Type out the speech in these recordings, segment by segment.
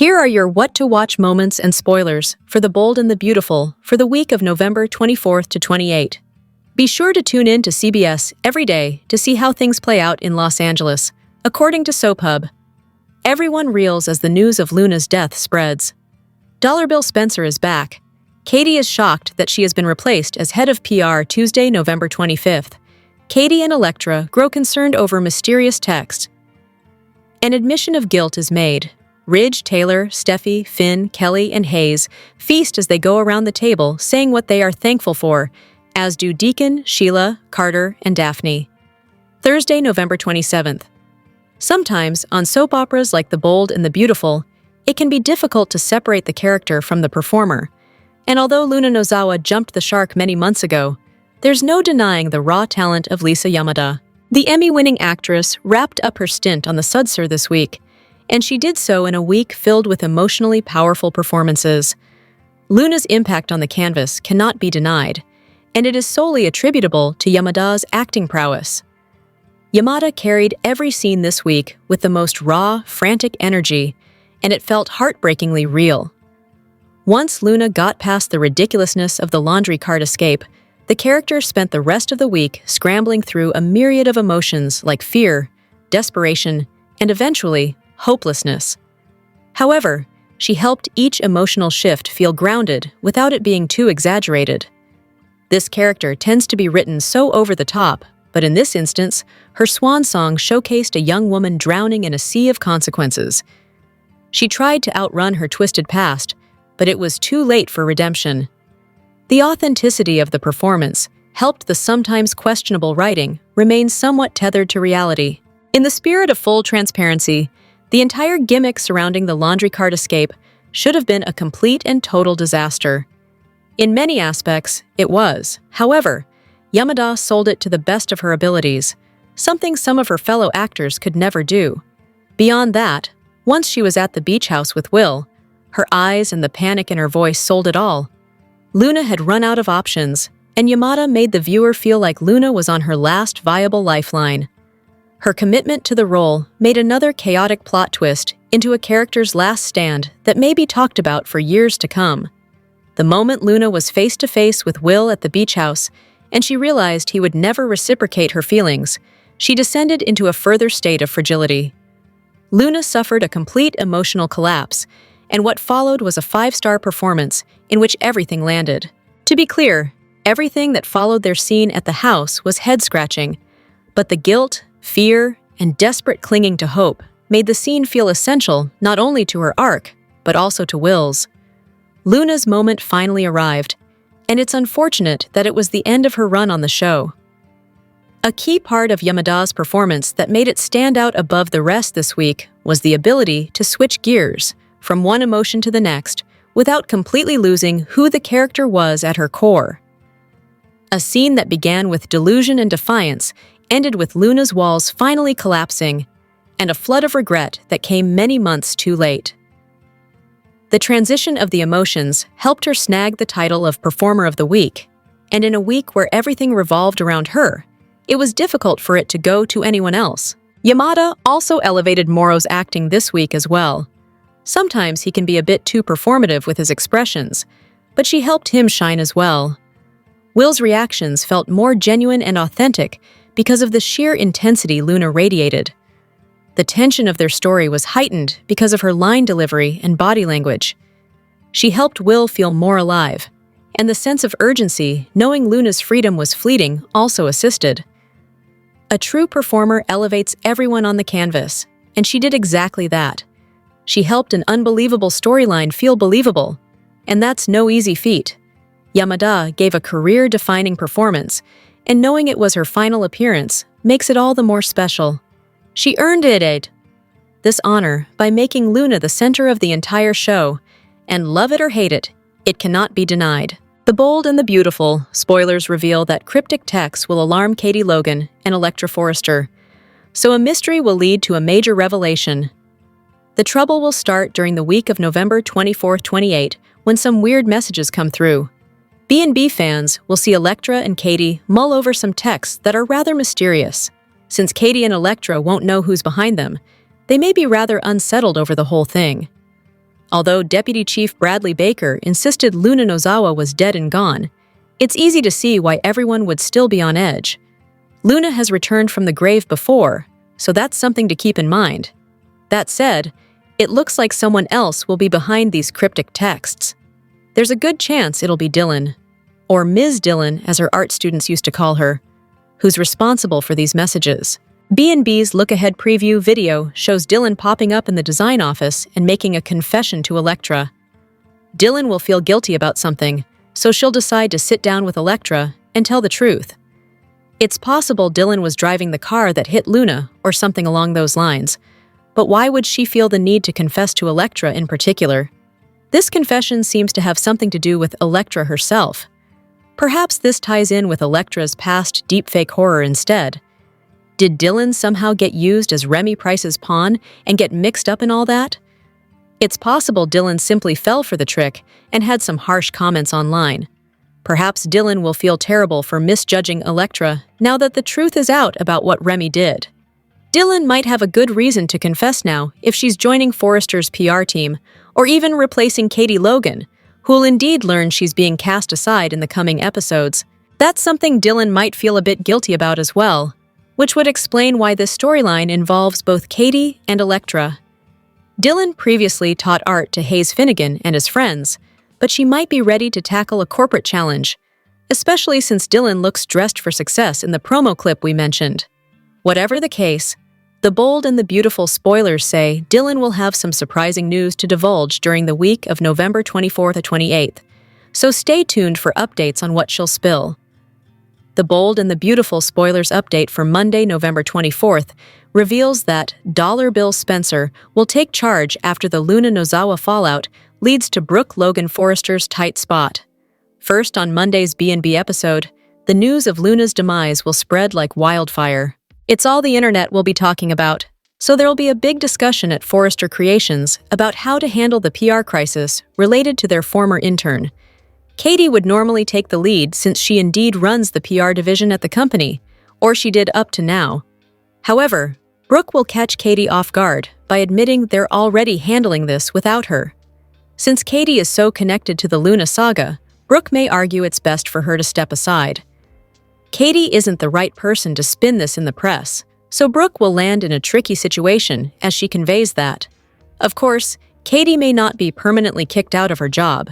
Here are your what to watch moments and spoilers for The Bold and the Beautiful for the week of November 24th to 28. Be sure to tune in to CBS every day to see how things play out in Los Angeles, according to SoapHub. Everyone reels as the news of Luna's death spreads. Dollar Bill Spencer is back. Katie is shocked that she has been replaced as head of PR Tuesday, November 25th. Katie and Electra grow concerned over mysterious text. An admission of guilt is made. Ridge, Taylor, Steffi, Finn, Kelly, and Hayes feast as they go around the table saying what they are thankful for, as do Deacon, Sheila, Carter, and Daphne. Thursday, November 27th. Sometimes, on soap operas like The Bold and the Beautiful, it can be difficult to separate the character from the performer. And although Luna Nozawa jumped the shark many months ago, there's no denying the raw talent of Lisa Yamada. The Emmy-winning actress wrapped up her stint on the Sudsur this week, and she did so in a week filled with emotionally powerful performances. Luna's impact on the canvas cannot be denied, and it is solely attributable to Yamada's acting prowess. Yamada carried every scene this week with the most raw, frantic energy, and it felt heartbreakingly real. Once Luna got past the ridiculousness of the laundry cart escape, the character spent the rest of the week scrambling through a myriad of emotions like fear, desperation, and eventually, hopelessness. However, she helped each emotional shift feel grounded without it being too exaggerated. This character tends to be written so over the top, but in this instance, her swan song showcased a young woman drowning in a sea of consequences. She tried to outrun her twisted past, but it was too late for redemption. The authenticity of the performance helped the sometimes questionable writing remain somewhat tethered to reality. In the spirit of full transparency, the entire gimmick surrounding the laundry cart escape should have been a complete and total disaster. In many aspects, it was. However, Yamada sold it to the best of her abilities, something some of her fellow actors could never do. Beyond that, once she was at the beach house with Will, her eyes and the panic in her voice sold it all. Luna had run out of options, and Yamada made the viewer feel like Luna was on her last viable lifeline. Her commitment to the role made another chaotic plot twist into a character's last stand that may be talked about for years to come. The moment Luna was face-to-face with Will at the beach house, and she realized he would never reciprocate her feelings, she descended into a further state of fragility. Luna suffered a complete emotional collapse, and what followed was a 5-star performance in which everything landed. To be clear, everything that followed their scene at the house was head-scratching, but the guilt, fear, and desperate clinging to hope made the scene feel essential not only to her arc, but also to Will's. Luna's moment finally arrived, and it's unfortunate that it was the end of her run on the show. A key part of Yamada's performance that made it stand out above the rest this week was the ability to switch gears from one emotion to the next without completely losing who the character was at her core. A scene that began with delusion and defiance ended with Luna's walls finally collapsing, and a flood of regret that came many months too late. The transition of the emotions helped her snag the title of Performer of the Week, and in a week where everything revolved around her, it was difficult for it to go to anyone else. Yamada also elevated Moro's acting this week as well. Sometimes he can be a bit too performative with his expressions, but she helped him shine as well. Will's reactions felt more genuine and authentic because of the sheer intensity Luna radiated. The tension of their story was heightened because of her line delivery and body language. She helped Will feel more alive, and the sense of urgency, knowing Luna's freedom was fleeting, also assisted. A true performer elevates everyone on the canvas, and she did exactly that. She helped an unbelievable storyline feel believable, and that's no easy feat. Yamada gave a career-defining performance, and knowing it was her final appearance makes it all the more special. She earned this honor by making Luna the center of the entire show, and love it or hate it, it cannot be denied. The Bold and the Beautiful spoilers reveal that cryptic texts will alarm Katie Logan and Electra Forrester, so a mystery will lead to a major revelation. The trouble will start during the week of November 24-28 when some weird messages come through. B&B fans will see Electra and Katie mull over some texts that are rather mysterious. Since Katie and Electra won't know who's behind them, they may be rather unsettled over the whole thing. Although Deputy Chief Bradley Baker insisted Luna Nozawa was dead and gone, it's easy to see why everyone would still be on edge. Luna has returned from the grave before, so that's something to keep in mind. That said, it looks like someone else will be behind these cryptic texts. There's a good chance it'll be Dylan, or Ms. Dylan as her art students used to call her, who's responsible for these messages. B&B's look-ahead preview video shows Dylan popping up in the design office and making a confession to Electra. Dylan will feel guilty about something, so she'll decide to sit down with Electra and tell the truth. It's possible Dylan was driving the car that hit Luna or something along those lines, but why would she feel the need to confess to Electra in particular? This confession seems to have something to do with Electra herself. Perhaps this ties in with Electra's past deepfake horror instead. Did Dylan somehow get used as Remy Price's pawn and get mixed up in all that? It's possible Dylan simply fell for the trick and had some harsh comments online. Perhaps Dylan will feel terrible for misjudging Electra now that the truth is out about what Remy did. Dylan might have a good reason to confess now if she's joining Forrester's PR team, or even replacing Katie Logan, who'll indeed learn she's being cast aside in the coming episodes. That's something Dylan might feel a bit guilty about as well, which would explain why this storyline involves both Katie and Electra. Dylan previously taught art to Hayes Finnegan and his friends, but she might be ready to tackle a corporate challenge, especially since Dylan looks dressed for success in the promo clip we mentioned. Whatever the case, the bold and the beautiful spoilers say Dylan will have some surprising news to divulge during the week of November 24th to 28th, so stay tuned for updates on what she'll spill. The bold and the beautiful spoilers update for Monday, November 24th reveals that Dollar Bill Spencer will take charge after the Luna Nozawa fallout leads to Brooke Logan Forrester's tight spot. First on Monday's B&B episode, the news of Luna's demise will spread like wildfire. It's all the internet will be talking about, so there'll be a big discussion at Forrester Creations about how to handle the PR crisis related to their former intern. Katie would normally take the lead since she indeed runs the PR division at the company, or she did up to now. However, Brooke will catch Katie off guard by admitting they're already handling this without her. Since Katie is so connected to the Luna saga, Brooke may argue it's best for her to step aside. Katie isn't the right person to spin this in the press, so Brooke will land in a tricky situation as she conveys that. Of course, Katie may not be permanently kicked out of her job.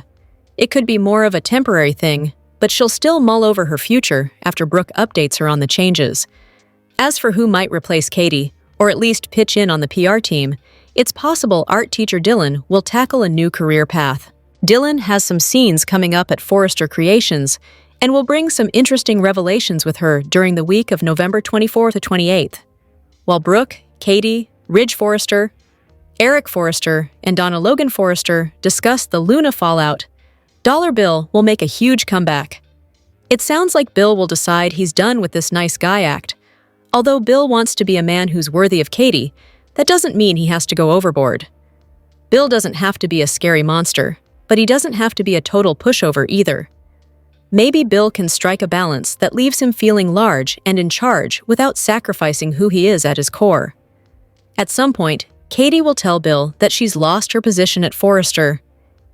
It could be more of a temporary thing, but she'll still mull over her future after Brooke updates her on the changes. As for who might replace Katie, or at least pitch in on the PR team, it's possible art teacher Dylan will tackle a new career path. Dylan has some scenes coming up at Forrester Creations and will bring some interesting revelations with her during the week of November 24th to 28th. While Brooke, Katie, Ridge Forrester, Eric Forrester, and Donna Logan Forrester discuss the Luna fallout, Dollar Bill will make a huge comeback. It sounds like Bill will decide he's done with this nice guy act. Although Bill wants to be a man who's worthy of Katie, that doesn't mean he has to go overboard. Bill doesn't have to be a scary monster, but he doesn't have to be a total pushover either. Maybe Bill can strike a balance that leaves him feeling large and in charge without sacrificing who he is at his core. At some point, Katie will tell Bill that she's lost her position at Forrester.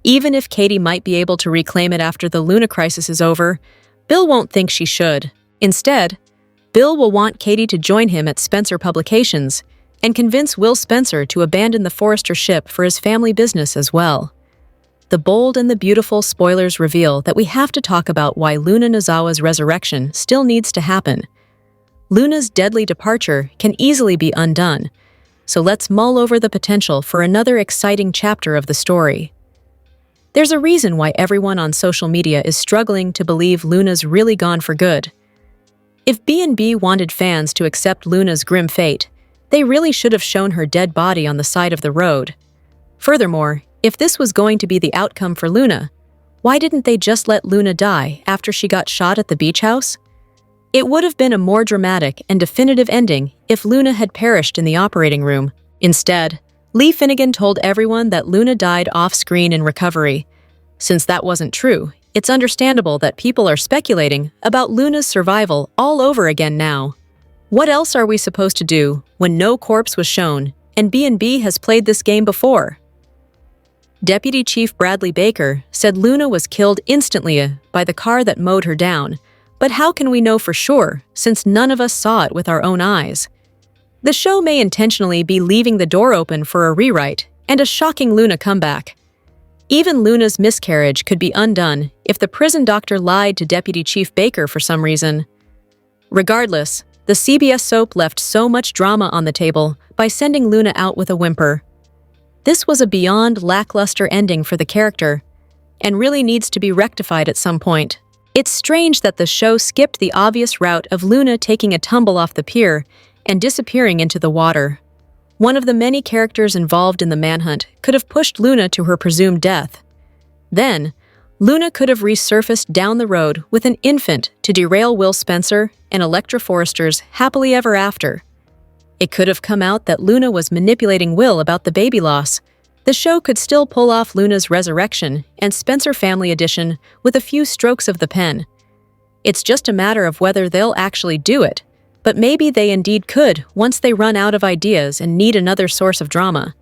Even if Katie might be able to reclaim it after the Luna crisis is over, Bill won't think she should. Instead, Bill will want Katie to join him at Spencer Publications and convince Will Spencer to abandon the Forrester ship for his family business as well. The bold and the beautiful spoilers reveal that we have to talk about why Luna Nozawa's resurrection still needs to happen. Luna's deadly departure can easily be undone, so let's mull over the potential for another exciting chapter of the story. There's a reason why everyone on social media is struggling to believe Luna's really gone for good. If B&B wanted fans to accept Luna's grim fate, they really should have shown her dead body on the side of the road. Furthermore, if this was going to be the outcome for Luna, why didn't they just let Luna die after she got shot at the beach house? It would have been a more dramatic and definitive ending if Luna had perished in the operating room. Instead, Lee Finnegan told everyone that Luna died off-screen in recovery. Since that wasn't true, it's understandable that people are speculating about Luna's survival all over again now. What else are we supposed to do when no corpse was shown and B&B has played this game before? Deputy Chief Bradley Baker said Luna was killed instantly by the car that mowed her down, but how can we know for sure, since none of us saw it with our own eyes? The show may intentionally be leaving the door open for a rewrite and a shocking Luna comeback. Even Luna's miscarriage could be undone if the prison doctor lied to Deputy Chief Baker for some reason. Regardless, the CBS soap left so much drama on the table by sending Luna out with a whimper. This was a beyond lackluster ending for the character, and really needs to be rectified at some point. It's strange that the show skipped the obvious route of Luna taking a tumble off the pier and disappearing into the water. One of the many characters involved in the manhunt could have pushed Luna to her presumed death. Then, Luna could have resurfaced down the road with an infant to derail Will Spencer and Electra Forrester's happily ever after. It could have come out that Luna was manipulating Will about the baby loss. The show could still pull off Luna's resurrection and Spencer family edition with a few strokes of the pen. It's just a matter of whether they'll actually do it, but maybe they indeed could once they run out of ideas and need another source of drama.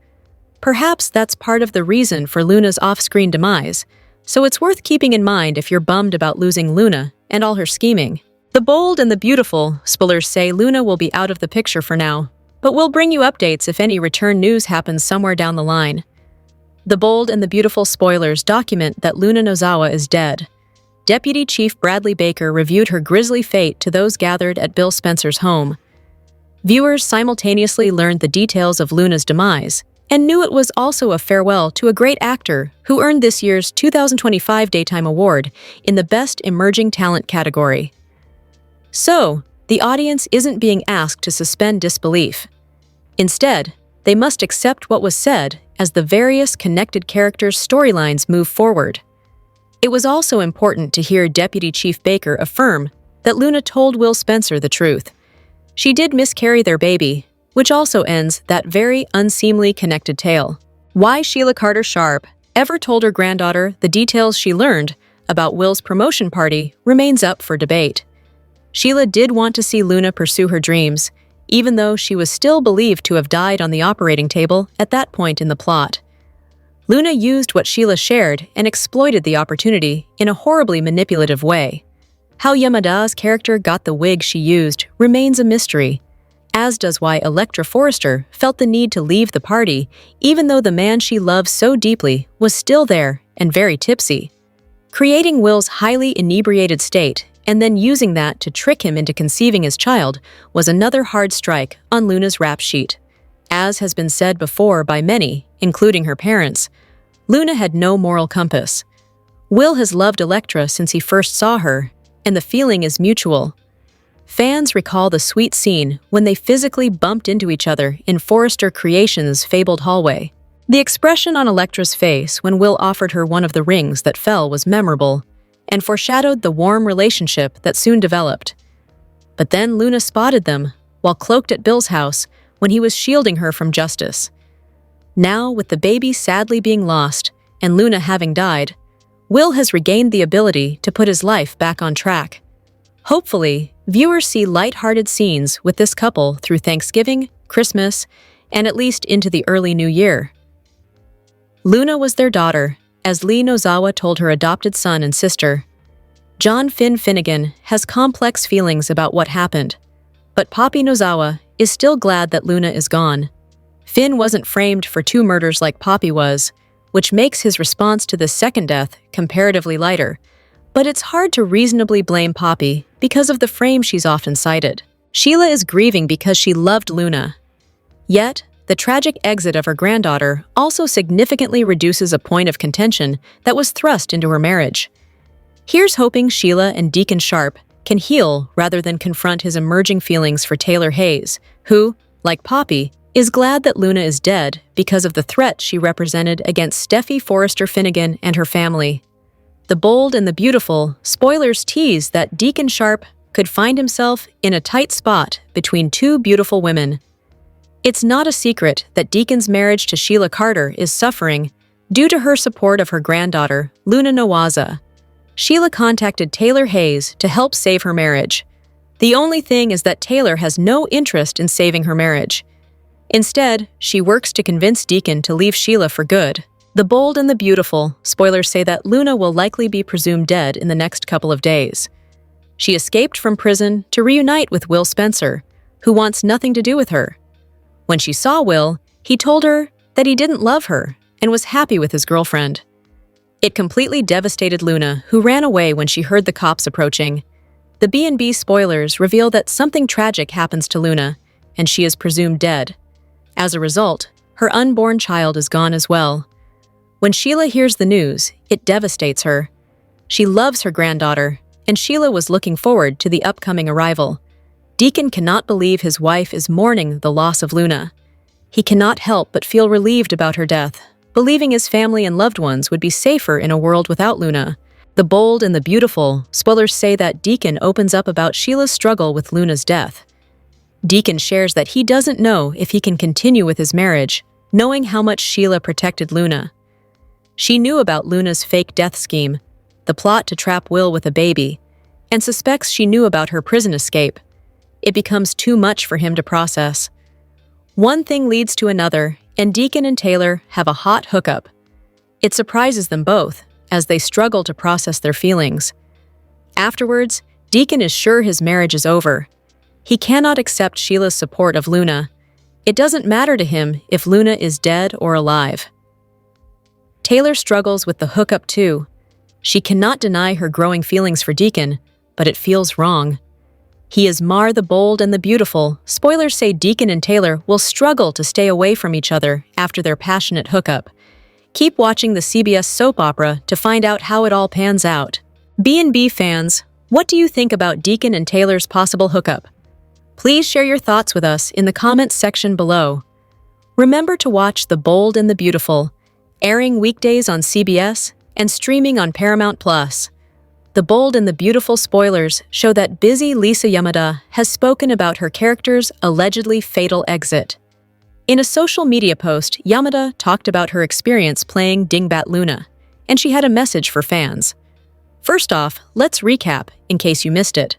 Perhaps that's part of the reason for Luna's off-screen demise, so it's worth keeping in mind if you're bummed about losing Luna and all her scheming. The Bold and the Beautiful spoilers say Luna will be out of the picture for now, but we'll bring you updates if any return news happens somewhere down the line. The Bold and the Beautiful spoilers document that Luna Nozawa is dead. Deputy Chief Bradley Baker reviewed her grisly fate to those gathered at Bill Spencer's home. Viewers simultaneously learned the details of Luna's demise and knew it was also a farewell to a great actor who earned this year's 2025 Daytime Award in the Best Emerging Talent category. So, the audience isn't being asked to suspend disbelief. Instead, they must accept what was said as the various connected characters' storylines move forward. It was also important to hear Deputy Chief Baker affirm that Luna told Will Spencer the truth. She did miscarry their baby, which also ends that very unseemly connected tale. Why Sheila Carter Sharp ever told her granddaughter the details she learned about Will's promotion party remains up for debate. Sheila did want to see Luna pursue her dreams, even though she was still believed to have died on the operating table at that point in the plot. Luna used what Sheila shared and exploited the opportunity in a horribly manipulative way. How Yamada's character got the wig she used remains a mystery, as does why Electra Forrester felt the need to leave the party even though the man she loved so deeply was still there and very tipsy. Creating Will's highly inebriated state and then using that to trick him into conceiving his child was another hard strike on Luna's rap sheet. As has been said before by many, including her parents, Luna had no moral compass. Will has loved Electra since he first saw her, and the feeling is mutual. Fans recall the sweet scene when they physically bumped into each other in Forrester Creations' fabled hallway. The expression on Electra's face when Will offered her one of the rings that fell was memorable, and foreshadowed the warm relationship that soon developed. But then Luna spotted them, while cloaked at Bill's house, when he was shielding her from justice. Now, with the baby sadly being lost and Luna having died, Will has regained the ability to put his life back on track. Hopefully, viewers see light-hearted scenes with this couple through Thanksgiving, Christmas, and at least into the early new year. Luna was their daughter, as Lee Nozawa told her adopted son and sister. John Finn Finnegan has complex feelings about what happened, but Poppy Nozawa is still glad that Luna is gone. Finn wasn't framed for 2 murders like Poppy was, which makes his response to the second death comparatively lighter, but it's hard to reasonably blame Poppy because of the frame she's often cited. Sheila is grieving because she loved Luna. Yet, the tragic exit of her granddaughter also significantly reduces a point of contention that was thrust into her marriage. Here's hoping Sheila and Deacon Sharp can heal rather than confront his emerging feelings for Taylor Hayes, who, like Poppy, is glad that Luna is dead because of the threat she represented against Steffi Forrester Finnegan and her family. The Bold and the Beautiful spoilers tease that Deacon Sharp could find himself in a tight spot between 2 beautiful women. It's not a secret that Deacon's marriage to Sheila Carter is suffering due to her support of her granddaughter, Luna Nozawa. Sheila contacted Taylor Hayes to help save her marriage. The only thing is that Taylor has no interest in saving her marriage. Instead, she works to convince Deacon to leave Sheila for good. The bold and the beautiful, spoilers say that Luna will likely be presumed dead in the next couple of days. She escaped from prison to reunite with Will Spencer, who wants nothing to do with her. When she saw Will, he told her that he didn't love her and was happy with his girlfriend. It completely devastated Luna, who ran away when she heard the cops approaching. The B&B spoilers reveal that something tragic happens to Luna, and she is presumed dead. As a result, her unborn child is gone as well. When Sheila hears the news, it devastates her. She loves her granddaughter, and Sheila was looking forward to the upcoming arrival. Deacon cannot believe his wife is mourning the loss of Luna. He cannot help but feel relieved about her death, believing his family and loved ones would be safer in a world without Luna. The bold and the beautiful, spoilers say that Deacon opens up about Sheila's struggle with Luna's death. Deacon shares that he doesn't know if he can continue with his marriage, knowing how much Sheila protected Luna. She knew about Luna's fake death scheme, the plot to trap Will with a baby, and suspects she knew about her prison escape. It becomes too much for him to process. One thing leads to another, and Deacon and Taylor have a hot hookup. It surprises them both, as they struggle to process their feelings. Afterwards, Deacon is sure his marriage is over. He cannot accept Sheila's support of Luna. It doesn't matter to him if Luna is dead or alive. Taylor struggles with the hookup too. She cannot deny her growing feelings for Deacon, but it feels wrong. He is Mar the bold and the beautiful. Spoilers say Deacon and Taylor will struggle to stay away from each other after their passionate hookup. Keep watching the CBS soap opera to find out how it all pans out. B&B fans, what do you think about Deacon and Taylor's possible hookup? Please share your thoughts with us in the comments section below. Remember to watch The Bold and the Beautiful, airing weekdays on CBS and streaming on Paramount+. The Bold and the Beautiful spoilers show that busy Lisa Yamada has spoken about her character's allegedly fatal exit. In a social media post, Yamada talked about her experience playing Dingbat Luna, and she had a message for fans. First off, let's recap in case you missed it.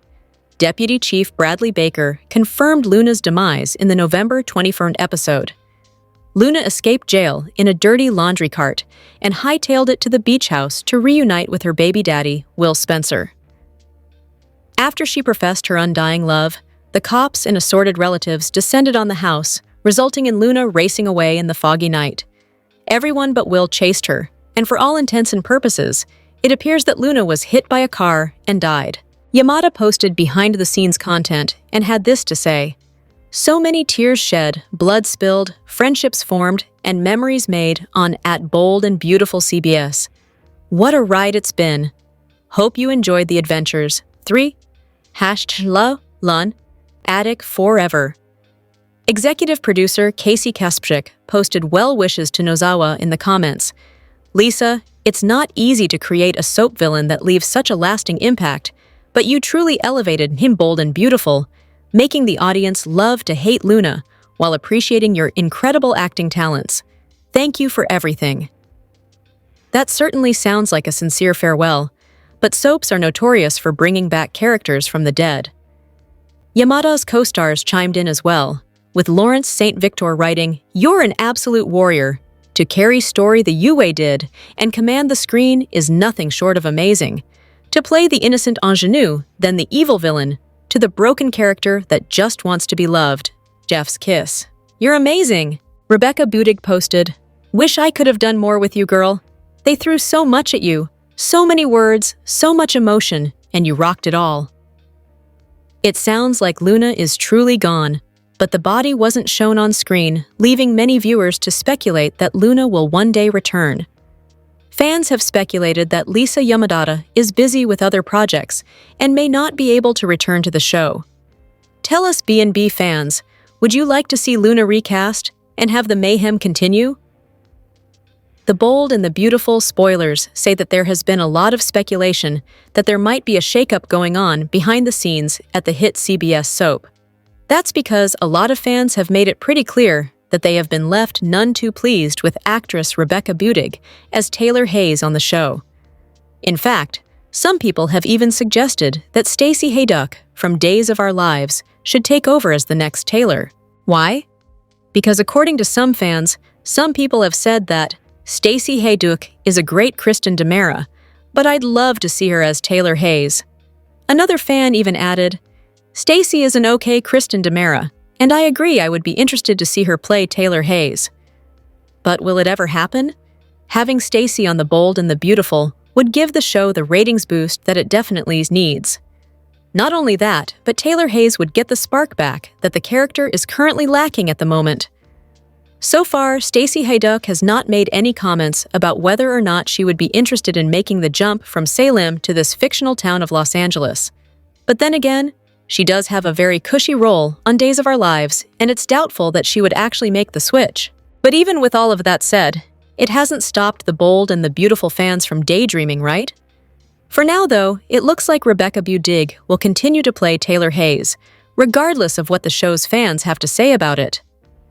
Deputy Chief Bradley Baker confirmed Luna's demise in the November 21st episode. Luna escaped jail in a dirty laundry cart and hightailed it to the beach house to reunite with her baby daddy, Will Spencer. After she professed her undying love, the cops and assorted relatives descended on the house, resulting in Luna racing away in the foggy night. Everyone but Will chased her, and for all intents and purposes, it appears that Luna was hit by a car and died. Yamada posted behind-the-scenes content and had this to say: "So many tears shed, blood spilled, friendships formed, and memories made on @bold and beautiful CBS. What a ride it's been. Hope you enjoyed the adventures. 3. #lun Attic forever." Executive producer Casey Kaspchik posted well wishes to Nozawa in the comments. "Lisa, it's not easy to create a soap villain that leaves such a lasting impact, but you truly elevated him bold and beautiful, making the audience love to hate Luna while appreciating your incredible acting talents. Thank you for everything." That certainly sounds like a sincere farewell, but soaps are notorious for bringing back characters from the dead. Yamada's co-stars chimed in as well, with Lawrence St. Victor writing, "You're an absolute warrior. To carry story the Yue did and command the screen is nothing short of amazing. To play the innocent ingenue, then the evil villain, to the broken character that just wants to be loved. Jeff's kiss. You're amazing." Rebecca Budig posted, "Wish I could have done more with you, girl. They threw so much at you, so many words, so much emotion, and you rocked it all." It sounds like Luna is truly gone, but the body wasn't shown on screen, leaving many viewers to speculate that Luna will one day return. Fans have speculated that Lisa Yamadata is busy with other projects and may not be able to return to the show. Tell us, B&B fans, would you like to see Luna recast and have the mayhem continue? The Bold and the Beautiful spoilers say that there has been a lot of speculation that there might be a shakeup going on behind the scenes at the hit CBS soap. That's because a lot of fans have made it pretty clear that they have been left none too pleased with actress Rebecca Budig as Taylor Hayes on the show. In fact, some people have even suggested that Stacey Hayduck from Days of Our Lives should take over as the next Taylor. Why? Because according to some fans, some people have said that Stacey Hayduke is a great Kristen DiMera, but I'd love to see her as Taylor Hayes. Another fan even added, Stacey is an okay Kristen DiMera, and I agree I would be interested to see her play Taylor Hayes. But will it ever happen? Having Stacey on The Bold and the Beautiful would give the show the ratings boost that it definitely needs. Not only that, but Taylor Hayes would get the spark back that the character is currently lacking at the moment. So far, Stacey Hayduke has not made any comments about whether or not she would be interested in making the jump from Salem to this fictional town of Los Angeles. But then again, she does have a very cushy role on Days of Our Lives, and it's doubtful that she would actually make the switch. But even with all of that said, it hasn't stopped The Bold and the Beautiful fans from daydreaming, right? For now, though, it looks like Rebecca Budig will continue to play Taylor Hayes, regardless of what the show's fans have to say about it.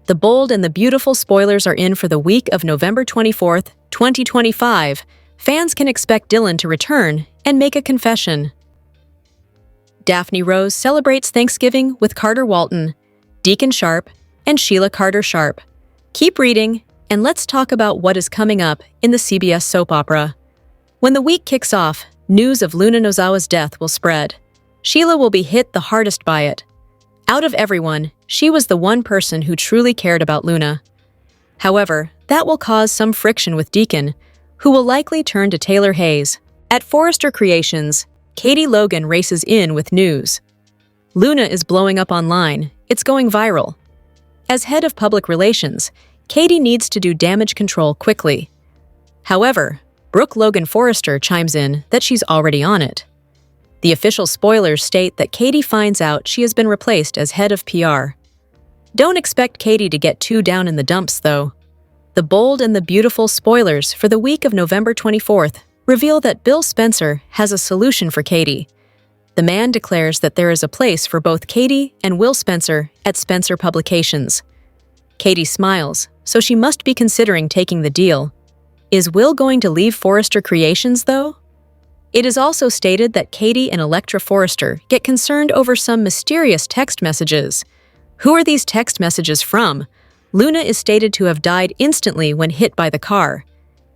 The Bold and the Beautiful spoilers are in for the week of November 24th, 2025. Fans can expect Dylan to return and make a confession. Daphne Rose celebrates Thanksgiving with Carter Walton, Deacon Sharp, and Sheila Carter Sharp. Keep reading, and let's talk about what is coming up in the CBS soap opera. When the week kicks off, news of Luna Nozawa's death will spread. Sheila will be hit the hardest by it. Out of everyone, she was the one person who truly cared about Luna. However, that will cause some friction with Deacon, who will likely turn to Taylor Hayes. At Forrester Creations, Katie Logan races in with news. Luna is blowing up online. It's going viral. As head of public relations, Katie needs to do damage control quickly. However, Brooke Logan Forrester chimes in that she's already on it. The official spoilers state that Katie finds out she has been replaced as head of PR. Don't expect Katie to get too down in the dumps, though. The Bold and the Beautiful spoilers for the week of November 24th reveal that Bill Spencer has a solution for Katie. The man declares that there is a place for both Katie and Will Spencer at Spencer Publications. Katie smiles, so she must be considering taking the deal. Is Will going to leave Forrester Creations, though? It is also stated that Katie and Electra Forrester get concerned over some mysterious text messages. Who are these text messages from? Luna is stated to have died instantly when hit by the car.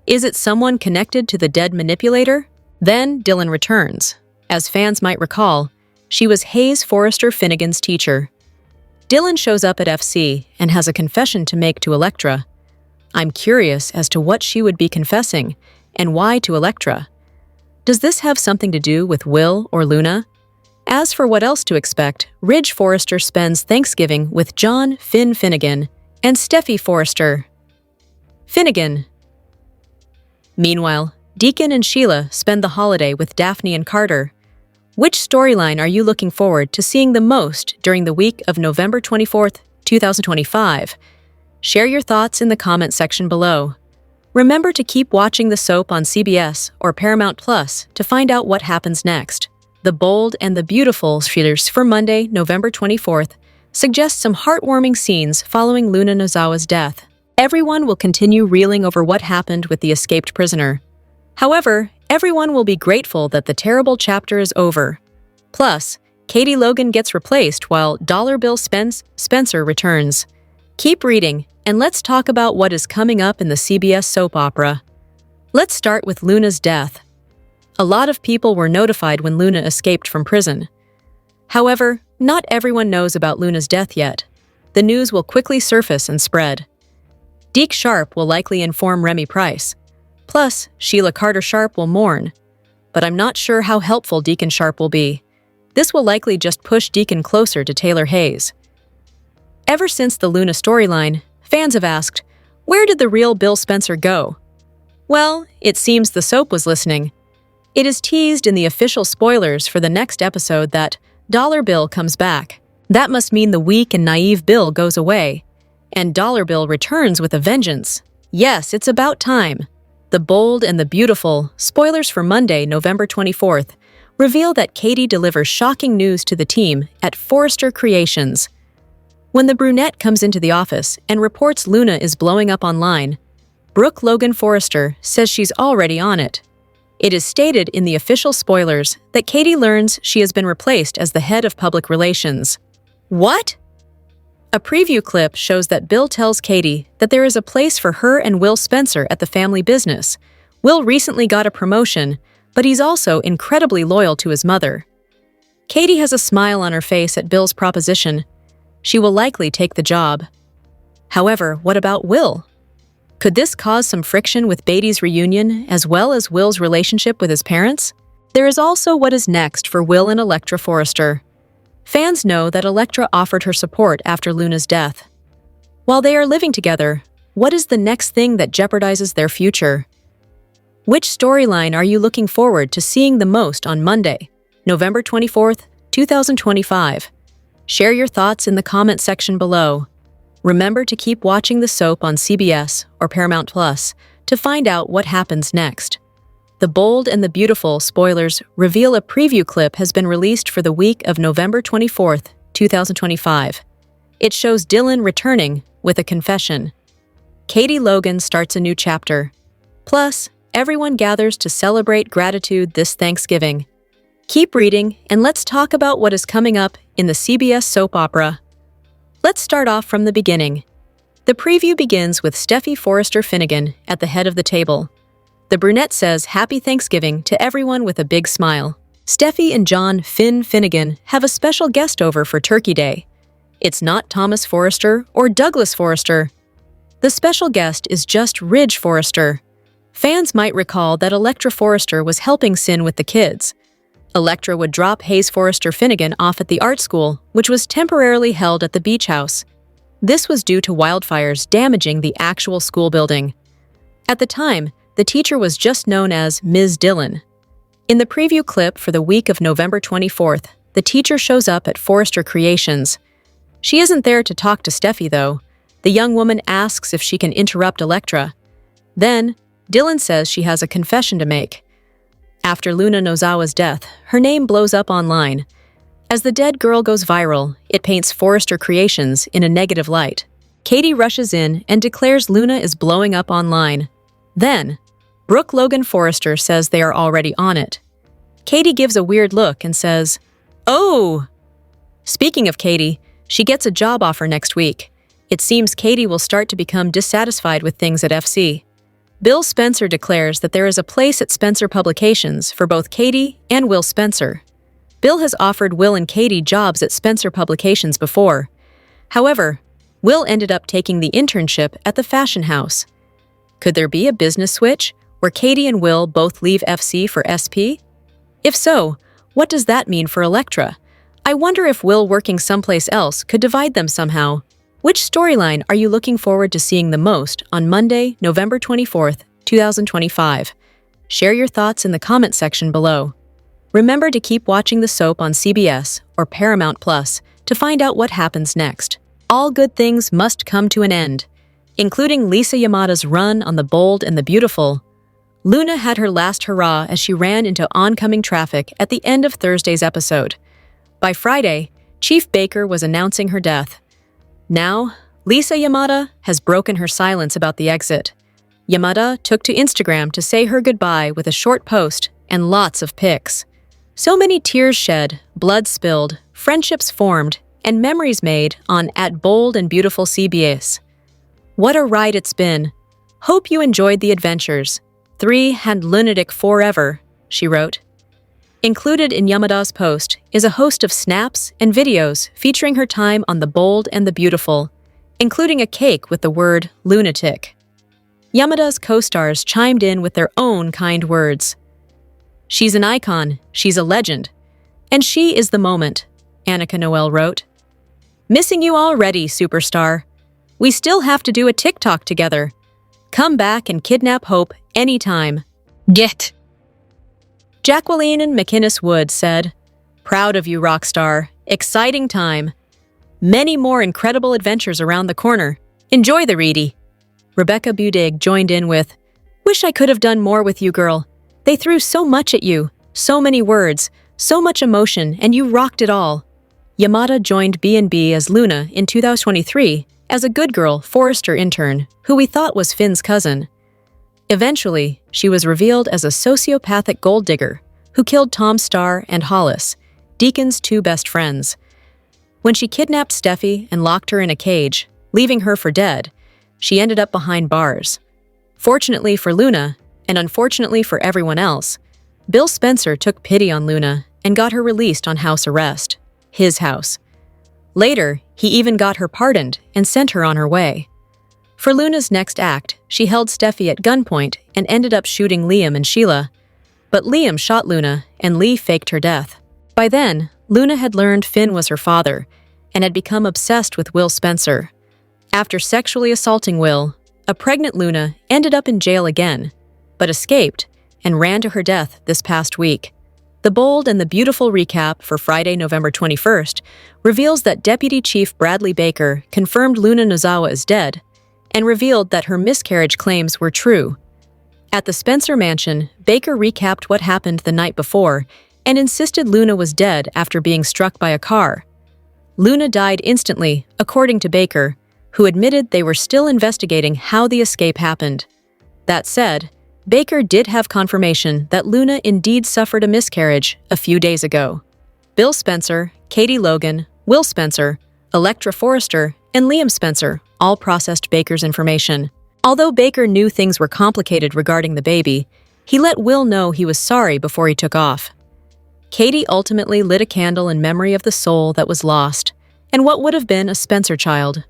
Is it someone connected to the dead manipulator? Then Dylan returns. As fans might recall, she was Hayes Forrester Finnegan's teacher. Dylan shows up at FC and has a confession to make to Electra. I'm curious as to what she would be confessing, and why to Electra. Does this have something to do with Will or Luna? As for what else to expect, Ridge Forrester spends Thanksgiving with John Finn Finnegan and Steffi Forrester. Finnegan. Meanwhile, Deacon and Sheila spend the holiday with Daphne and Carter. Which storyline are you looking forward to seeing the most during the week of November 24th, 2025? Share your thoughts in the comment section below. Remember to keep watching the soap on CBS or Paramount Plus to find out what happens next. The Bold and the Beautiful features for Monday, November 24th, suggest some heartwarming scenes following Luna Nozawa's death. Everyone will continue reeling over what happened with the escaped prisoner. However, everyone will be grateful that the terrible chapter is over. Plus, Katie Logan gets replaced while Dollar Bill Spencer returns. Keep reading, and let's talk about what is coming up in the CBS soap opera. Let's start with Luna's death. A lot of people were notified when Luna escaped from prison. However, not everyone knows about Luna's death yet. The news will quickly surface and spread. Deke Sharp will likely inform Remy Price. Plus, Sheila Carter Sharp will mourn. But I'm not sure how helpful Deacon Sharp will be. This will likely just push Deacon closer to Taylor Hayes. Ever since the Luna storyline, fans have asked, where did the real Bill Spencer go? Well, it seems the soap was listening. It is teased in the official spoilers for the next episode that Dollar Bill comes back. That must mean the weak and naive Bill goes away, and Dollar Bill returns with a vengeance. Yes, it's about time. The Bold and the Beautiful, spoilers for Monday, November 24th, reveal that Katie delivers shocking news to the team at Forrester Creations. When the brunette comes into the office and reports Luna is blowing up online, Brooke Logan Forrester says she's already on it. It is stated in the official spoilers that Katie learns she has been replaced as the head of public relations. What? A preview clip shows that Bill tells Katie that there is a place for her and Will Spencer at the family business. Will recently got a promotion, but he's also incredibly loyal to his mother. Katie has a smile on her face at Bill's proposition. She will likely take the job. However, what about Will? Could this cause some friction with Beatty's reunion, as well as Will's relationship with his parents? There is also what is next for Will and Electra Forrester. Fans know that Electra offered her support after Luna's death. While they are living together, what is the next thing that jeopardizes their future? Which storyline are you looking forward to seeing the most on Monday, November 24th, 2025? Share your thoughts in the comment section below. Remember to keep watching the soap on CBS or Paramount Plus to find out what happens next. The Bold and the Beautiful spoilers reveal a preview clip has been released for the week of November 24th, 2025. It shows Dylan returning with a confession. Katie Logan starts a new chapter. Plus, everyone gathers to celebrate gratitude this Thanksgiving. Keep reading, and let's talk about what is coming up in the CBS soap opera. Let's start off from the beginning. The preview begins with Steffi Forrester Finnegan at the head of the table. The brunette says Happy Thanksgiving to everyone with a big smile. Steffi and John Finnegan have a special guest over for Turkey Day. It's not Thomas Forrester or Douglas Forrester. The special guest is just Ridge Forrester. Fans might recall that Electra Forrester was helping Sin with the kids. Electra would drop Hayes Forrester Finnegan off at the art school, which was temporarily held at the beach house. This was due to wildfires damaging the actual school building. At the time, the teacher was just known as Ms. Dillon. In the preview clip for the week of November 24th, the teacher shows up at Forrester Creations. She isn't there to talk to Steffi, though. The young woman asks if she can interrupt Electra. Then, Dillon says she has a confession to make. After Luna Nozawa's death, her name blows up online. As the dead girl goes viral, it paints Forrester Creations in a negative light. Katie rushes in and declares Luna is blowing up online. Then, Brooke Logan Forrester says they are already on it. Katie gives a weird look and says, "Oh!" Speaking of Katie, she gets a job offer next week. It seems Katie will start to become dissatisfied with things at FC. Bill Spencer declares that there is a place at Spencer Publications for both Katie and Will Spencer. Bill has offered Will and Katie jobs at Spencer Publications before. However, Will ended up taking the internship at the fashion house. Could there be a business switch where Katie and Will both leave FC for SP? If so, what does that mean for Electra? I wonder if Will working someplace else could divide them somehow. Which storyline are you looking forward to seeing the most on Monday, November 24th, 2025? Share your thoughts in the comment section below. Remember to keep watching the soap on CBS or Paramount Plus to find out what happens next. All good things must come to an end, including Lisa Yamada's run on The Bold and the Beautiful. Luna had her last hurrah as she ran into oncoming traffic at the end of Thursday's episode. By Friday, Chief Baker was announcing her death. Now, Lisa Yamada has broken her silence about the exit. Yamada took to Instagram to say her goodbye with a short post and lots of pics. So many tears shed, blood spilled, friendships formed, and memories made on @Bold and Beautiful CBS. What a ride it's been. Hope you enjoyed the adventures. 3 and lunatic forever, she wrote. Included in Yamada's post is a host of snaps and videos featuring her time on The Bold and the Beautiful, including a cake with the word lunatic. Yamada's co-stars chimed in with their own kind words. "She's an icon, she's a legend, and she is the moment," Annika Noel wrote. "Missing you already, superstar. We still have to do a TikTok together. Come back and kidnap Hope anytime. Get." Jacqueline and McInnes Wood said, "Proud of you, rockstar. Exciting time. Many more incredible adventures around the corner. Enjoy the Reedy." Rebecca Budig joined in with, "Wish I could have done more with you, girl. They threw so much at you, so many words, so much emotion, and you rocked it all." Yamada joined B&B as Luna in 2023 as a good girl Forrester intern who we thought was Finn's cousin. Eventually, she was revealed as a sociopathic gold digger who killed Tom Starr and Hollis, Deacon's 2 best friends. When she kidnapped Steffi and locked her in a cage, leaving her for dead, she ended up behind bars. Fortunately for Luna, and unfortunately for everyone else, Bill Spencer took pity on Luna and got her released on house arrest, his house. Later, he even got her pardoned and sent her on her way. For Luna's next act, she held Steffi at gunpoint and ended up shooting Liam and Sheila. But Liam shot Luna, and Lee faked her death. By then, Luna had learned Finn was her father and had become obsessed with Will Spencer. After sexually assaulting Will, a pregnant Luna ended up in jail again, but escaped and ran to her death this past week. The bold and the beautiful recap for Friday, November 21st, reveals that Deputy Chief Bradley Baker confirmed Luna Nozawa is dead and revealed that her miscarriage claims were true. At the Spencer mansion, Baker recapped what happened the night before and insisted Luna was dead after being struck by a car. Luna died instantly, according to Baker, who admitted they were still investigating how the escape happened. That said, Baker did have confirmation that Luna indeed suffered a miscarriage a few days ago. Bill Spencer, Katie Logan, Will Spencer, Electra Forrester, and Liam Spencer all processed Baker's information. Although Baker knew things were complicated regarding the baby, he let Will know he was sorry before he took off. Katie ultimately lit a candle in memory of the soul that was lost, and what would have been a Spencer child.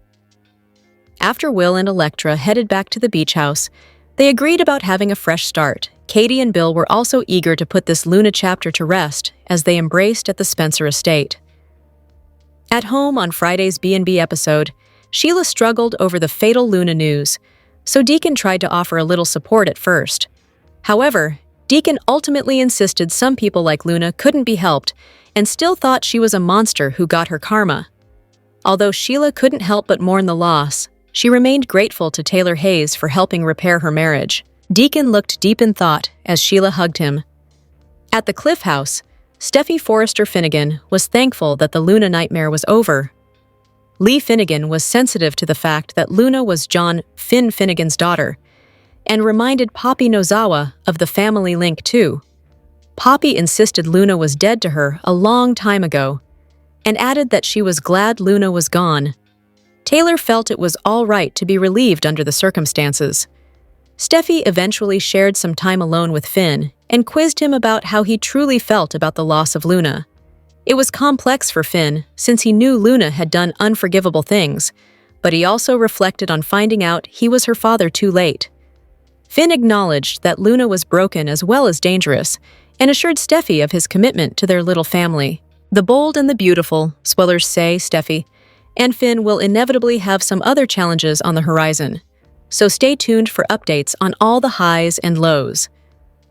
After Will and Electra headed back to the beach house, they agreed about having a fresh start. Katie and Bill were also eager to put this Luna chapter to rest as they embraced at the Spencer estate. At home on Friday's B&B episode, Sheila struggled over the fatal Luna news, so Deacon tried to offer a little support at first. However, Deacon ultimately insisted some people like Luna couldn't be helped and still thought she was a monster who got her karma. Although Sheila couldn't help but mourn the loss, she remained grateful to Taylor Hayes for helping repair her marriage. Deacon looked deep in thought as Sheila hugged him. At the Cliff House, Steffi Forrester Finnegan was thankful that the Luna nightmare was over. Lee Finnegan was sensitive to the fact that Luna was John Finn Finnegan's daughter, and reminded Poppy Nozawa of the family link too. Poppy insisted Luna was dead to her a long time ago, and added that she was glad Luna was gone. Taylor felt it was all right to be relieved under the circumstances. Steffi eventually shared some time alone with Finn and quizzed him about how he truly felt about the loss of Luna. It was complex for Finn since he knew Luna had done unforgivable things, but he also reflected on finding out he was her father too late. Finn acknowledged that Luna was broken as well as dangerous and assured Steffi of his commitment to their little family. The bold and the beautiful, spoilers say Steffi, and Finn will inevitably have some other challenges on the horizon, so stay tuned for updates on all the highs and lows.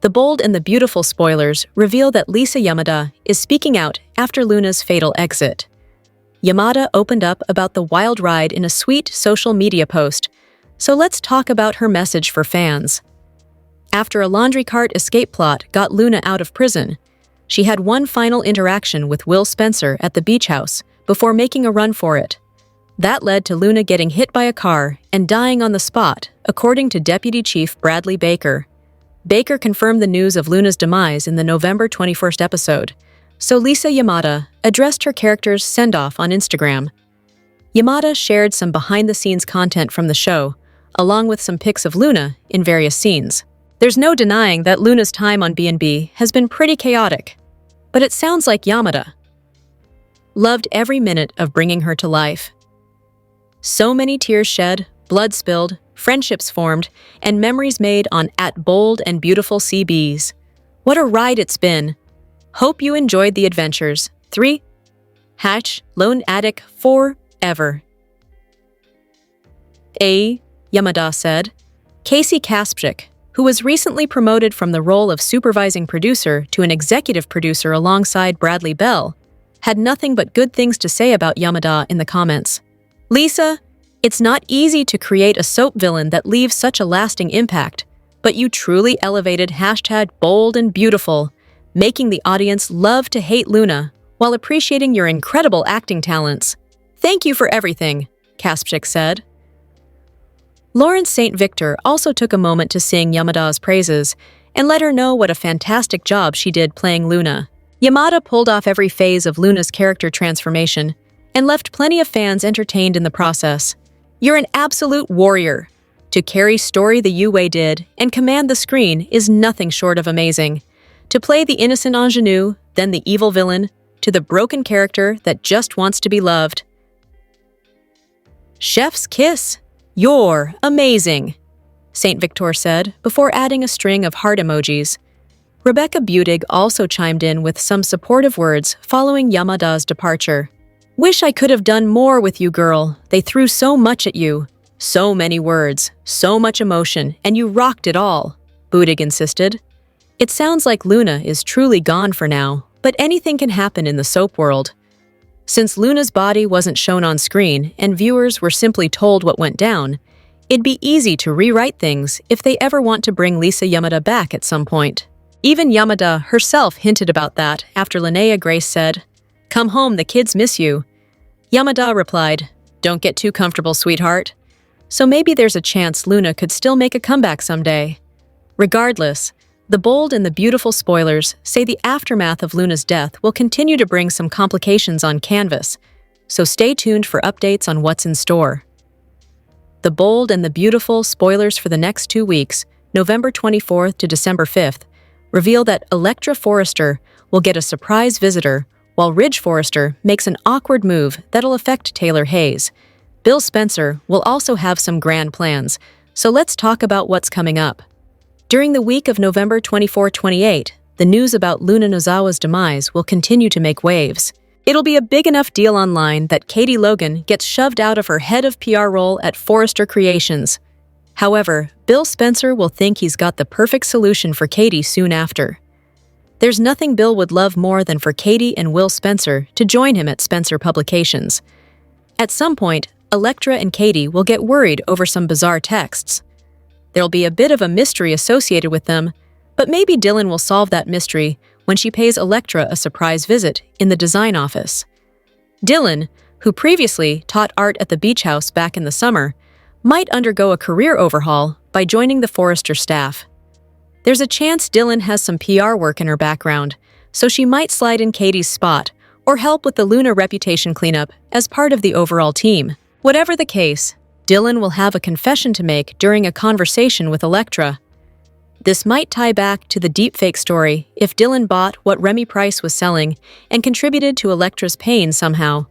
The bold and the beautiful spoilers reveal that Lisa Yamada is speaking out after Luna's fatal exit. Yamada opened up about the wild ride in a sweet social media post, so let's talk about her message for fans. After a laundry cart escape plot got Luna out of prison, she had one final interaction with Will Spencer at the beach house before making a run for it. That led to Luna getting hit by a car and dying on the spot, according to Deputy Chief Bradley Baker. Baker confirmed the news of Luna's demise in the November 21st episode, so Lisa Yamada addressed her character's send-off on Instagram. Yamada shared some behind-the-scenes content from the show, along with some pics of Luna in various scenes. There's no denying that Luna's time on B&B has been pretty chaotic, but it sounds like Yamada loved every minute of bringing her to life. So many tears shed, blood spilled, friendships formed, and memories made on @bold and beautiful CBs. What a ride it's been. Hope you enjoyed the adventures. 3. Lone Attic forever. Yamada said. Casey Kaspchik, who was recently promoted from the role of supervising producer to an executive producer alongside Bradley Bell, had nothing but good things to say about Yamada in the comments. Lisa, it's not easy to create a soap villain that leaves such a lasting impact, but you truly elevated #bold and beautiful, making the audience love to hate Luna while appreciating your incredible acting talents. Thank you for everything, Kaspchik said. Lawrence St. Victor also took a moment to sing Yamada's praises and let her know what a fantastic job she did playing Luna. Yamada pulled off every phase of Luna's character transformation and left plenty of fans entertained in the process. You're an absolute warrior. To carry story the Yue did and command the screen is nothing short of amazing. To play the innocent ingenue, then the evil villain, to the broken character that just wants to be loved. Chef's kiss. You're amazing, Saint Victor said before adding a string of heart emojis. Rebecca Budig also chimed in with some supportive words following Yamada's departure. Wish I could have done more with you, girl. They threw so much at you. So many words, so much emotion, and you rocked it all, Budig insisted. It sounds like Luna is truly gone for now, but anything can happen in the soap world. Since Luna's body wasn't shown on screen and viewers were simply told what went down, it'd be easy to rewrite things if they ever want to bring Lisa Yamada back at some point. Even Yamada herself hinted about that after Linnea Grace said, "Come home, the kids miss you." Yamada replied, "Don't get too comfortable, sweetheart." So maybe there's a chance Luna could still make a comeback someday. Regardless, the bold and the beautiful spoilers say the aftermath of Luna's death will continue to bring some complications on canvas, so stay tuned for updates on what's in store. The bold and the beautiful spoilers for the next 2 weeks, November 24th to December 5th, reveal that Electra Forrester will get a surprise visitor, while Ridge Forrester makes an awkward move that'll affect Taylor Hayes. Bill Spencer will also have some grand plans, so let's talk about what's coming up. During the week of November 24-28, the news about Luna Nozawa's demise will continue to make waves. It'll be a big enough deal online that Katie Logan gets shoved out of her head of PR role at Forrester Creations. However, Bill Spencer will think he's got the perfect solution for Katie soon after. There's nothing Bill would love more than for Katie and Will Spencer to join him at Spencer Publications. At some point, Electra and Katie will get worried over some bizarre texts. There'll be a bit of a mystery associated with them, but maybe Dylan will solve that mystery when she pays Electra a surprise visit in the design office. Dylan, who previously taught art at the beach house back in the summer, might undergo a career overhaul by joining the Forrester staff. There's a chance Dylan has some PR work in her background, so she might slide in Katie's spot or help with the Luna reputation cleanup as part of the overall team. Whatever the case, Dylan will have a confession to make during a conversation with Electra. This might tie back to the deepfake story if Dylan bought what Remy Price was selling and contributed to Electra's pain somehow.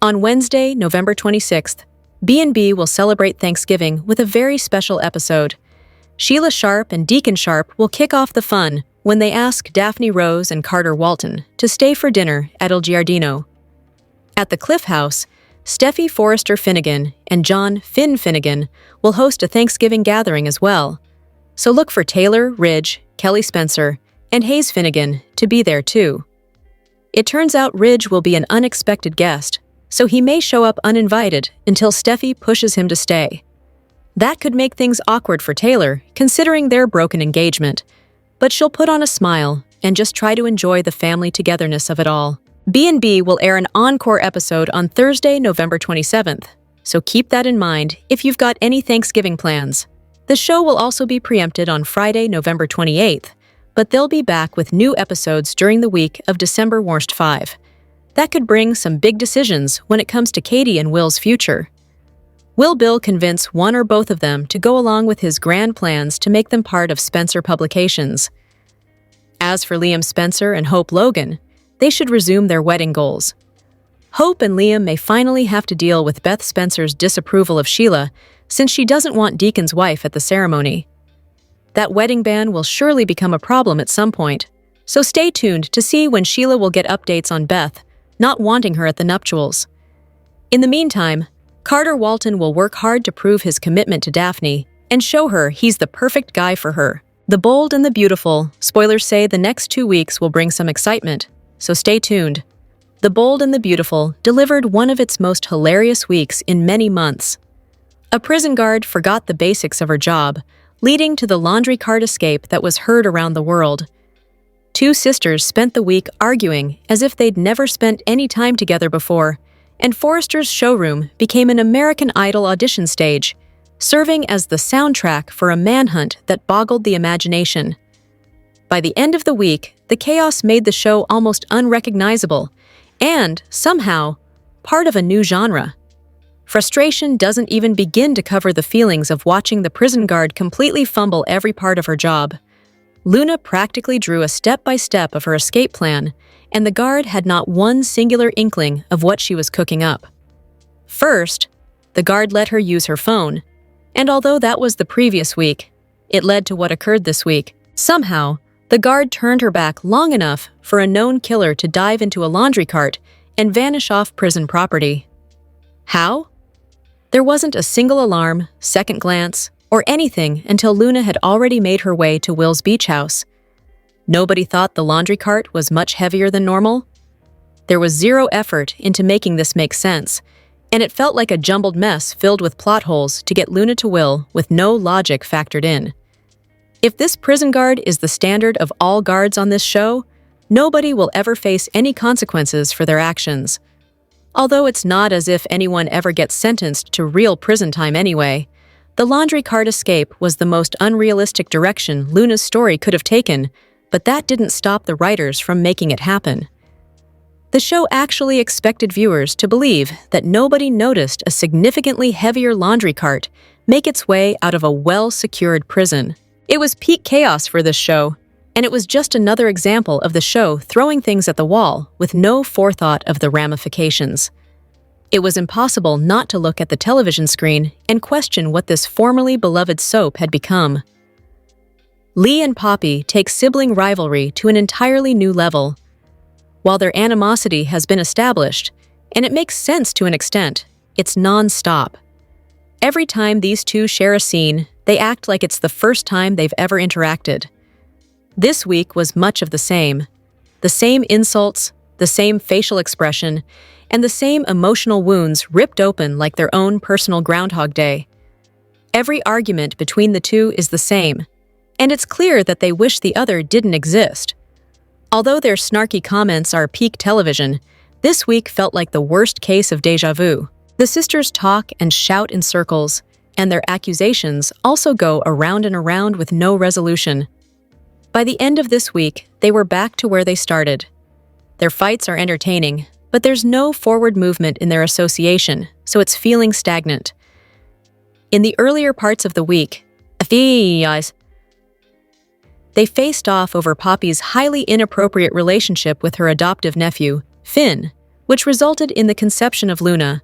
On Wednesday, November 26th, B&B will celebrate Thanksgiving with a very special episode. Sheila Sharp and Deacon Sharp will kick off the fun when they ask Daphne Rose and Carter Walton to stay for dinner at Il Giardino. At the Cliff House, Steffi Forrester Finnegan and John Finn Finnegan will host a Thanksgiving gathering as well. So look for Taylor, Ridge, Kelly Spencer, and Hayes Finnegan to be there too. It turns out Ridge will be an unexpected guest, so he may show up uninvited until Steffi pushes him to stay. That could make things awkward for Taylor, considering their broken engagement, but she'll put on a smile and just try to enjoy the family togetherness of it all. B&B will air an encore episode on Thursday, November 27th, so keep that in mind if you've got any Thanksgiving plans. The show will also be preempted on Friday, November 28th, but they'll be back with new episodes during the week of December 5. That could bring some big decisions when it comes to Katie and Will's future. Will Bill convince one or both of them to go along with his grand plans to make them part of Spencer Publications? As for Liam Spencer and Hope Logan, they should resume their wedding goals. Hope and Liam may finally have to deal with Beth Spencer's disapproval of Sheila since she doesn't want Deacon's wife at the ceremony. That wedding ban will surely become a problem at some point, so stay tuned to see when Sheila will get updates on Beth not wanting her at the nuptials. In the meantime, Carter Walton will work hard to prove his commitment to Daphne and show her he's the perfect guy for her. The bold and the beautiful, spoilers say the next 2 weeks will bring some excitement, so stay tuned. The Bold and the Beautiful delivered one of its most hilarious weeks in many months. A prison guard forgot the basics of her job, leading to the laundry cart escape that was heard around the world. Two sisters spent the week arguing as if they'd never spent any time together before, and Forrester's showroom became an American Idol audition stage, serving as the soundtrack for a manhunt that boggled the imagination. By the end of the week, the chaos made the show almost unrecognizable, and, somehow, part of a new genre. Frustration doesn't even begin to cover the feelings of watching the prison guard completely fumble every part of her job. Luna practically drew a step-by-step of her escape plan, and the guard had not one singular inkling of what she was cooking up. First, the guard let her use her phone, and although that was the previous week, it led to what occurred this week. Somehow, the guard turned her back long enough for a known killer to dive into a laundry cart and vanish off prison property. How? There wasn't a single alarm, second glance, or anything until Luna had already made her way to Will's beach house. Nobody thought the laundry cart was much heavier than normal. There was zero effort into making this make sense, and it felt like a jumbled mess filled with plot holes to get Luna to Will with no logic factored in. If this prison guard is the standard of all guards on this show, nobody will ever face any consequences for their actions. Although it's not as if anyone ever gets sentenced to real prison time anyway, the laundry cart escape was the most unrealistic direction Luna's story could have taken, but that didn't stop the writers from making it happen. The show actually expected viewers to believe that nobody noticed a significantly heavier laundry cart make its way out of a well-secured prison. It was peak chaos for this show, and it was just another example of the show throwing things at the wall with no forethought of the ramifications. It was impossible not to look at the television screen and question what this formerly beloved soap had become. Lee and Poppy take sibling rivalry to an entirely new level. While their animosity has been established, and it makes sense to an extent, it's non-stop. Every time these two share a scene, they act like it's the first time they've ever interacted. This week was much of the same. The same insults, the same facial expression, and the same emotional wounds ripped open like their own personal Groundhog Day. Every argument between the two is the same, and it's clear that they wish the other didn't exist. Although their snarky comments are peak television, this week felt like the worst case of déjà vu. The sisters talk and shout in circles, and their accusations also go around and around with no resolution. By the end of this week, they were back to where they started. Their fights are entertaining, but there's no forward movement in their association, so it's feeling stagnant. In the earlier parts of the week, they faced off over Poppy's highly inappropriate relationship with her adoptive nephew, Finn, which resulted in the conception of Luna.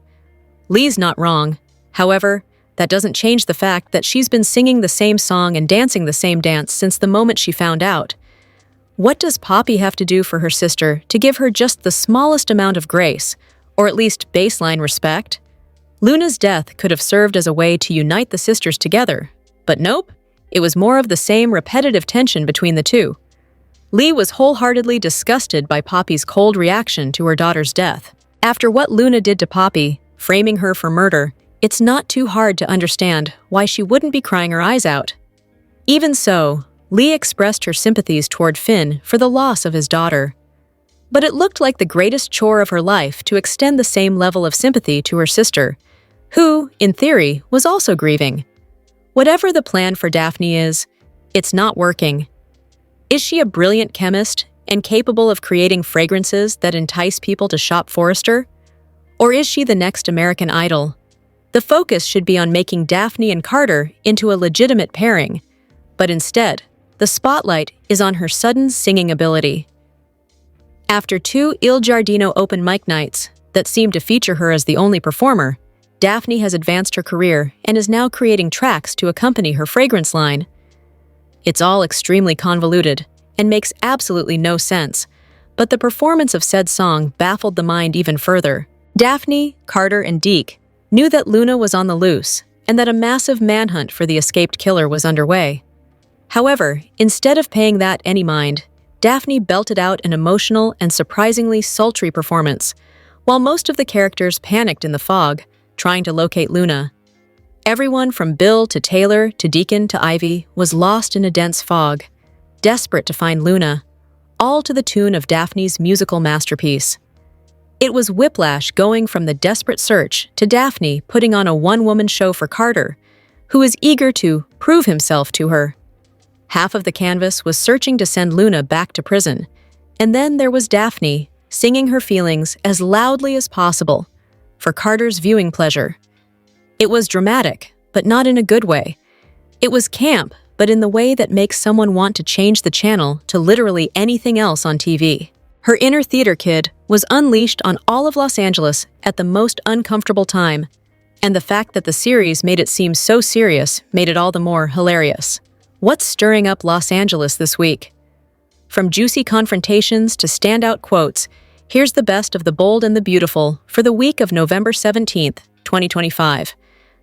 Lee's not wrong. However, that doesn't change the fact that she's been singing the same song and dancing the same dance since the moment she found out. What does Poppy have to do for her sister to give her just the smallest amount of grace, or at least baseline respect? Luna's death could have served as a way to unite the sisters together, but nope. It was more of the same repetitive tension between the two. Lee was wholeheartedly disgusted by Poppy's cold reaction to her daughter's death. After what Luna did to Poppy, framing her for murder, it's not too hard to understand why she wouldn't be crying her eyes out. Even so, Lee expressed her sympathies toward Finn for the loss of his daughter. But it looked like the greatest chore of her life to extend the same level of sympathy to her sister, who, in theory, was also grieving. Whatever the plan for Daphne is, it's not working. Is she a brilliant chemist and capable of creating fragrances that entice people to shop Forrester? Or is she the next American Idol? The focus should be on making Daphne and Carter into a legitimate pairing, but instead, the spotlight is on her sudden singing ability. After 2 Il Giardino open mic nights that seemed to feature her as the only performer, Daphne has advanced her career and is now creating tracks to accompany her fragrance line. It's all extremely convoluted and makes absolutely no sense, but the performance of said song baffled the mind even further. Daphne, Carter, and Deke knew that Luna was on the loose and that a massive manhunt for the escaped killer was underway. However, instead of paying that any mind, Daphne belted out an emotional and surprisingly sultry performance, while most of the characters panicked in the fog, trying to locate Luna. Everyone from Bill to Taylor to Deacon to Ivy was lost in a dense fog, desperate to find Luna, all to the tune of Daphne's musical masterpiece. It was whiplash going from the desperate search to Daphne putting on a one-woman show for Carter, who is eager to prove himself to her. Half of the canvas was searching to send Luna back to prison, and then there was Daphne, singing her feelings as loudly as possible, for Carter's viewing pleasure. It was dramatic, but not in a good way. It was camp, but in the way that makes someone want to change the channel to literally anything else on TV. Her inner theater kid was unleashed on all of Los Angeles at the most uncomfortable time, and the fact that the series made it seem so serious made it all the more hilarious. What's stirring up Los Angeles this week? From juicy confrontations to standout quotes, here's the best of the bold and the beautiful for the week of November 17th, 2025.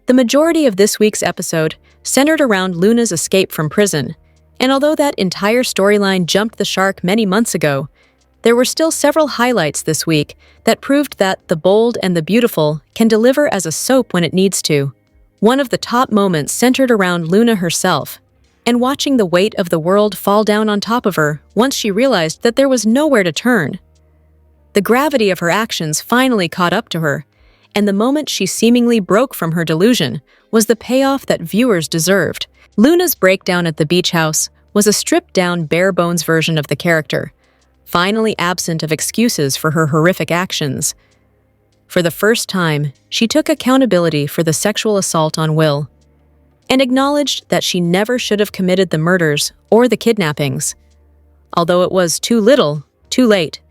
The majority of this week's episode centered around Luna's escape from prison, and although that entire storyline jumped the shark many months ago, there were still several highlights this week that proved that the bold and the beautiful can deliver as a soap when it needs to. One of the top moments centered around Luna herself, and watching the weight of the world fall down on top of her once she realized that there was nowhere to turn. The gravity of her actions finally caught up to her, and the moment she seemingly broke from her delusion was the payoff that viewers deserved. Luna's breakdown at the beach house was a stripped-down, bare-bones version of the character, finally absent of excuses for her horrific actions. For the first time, she took accountability for the sexual assault on Will, and acknowledged that she never should have committed the murders or the kidnappings. Although it was too little, too late,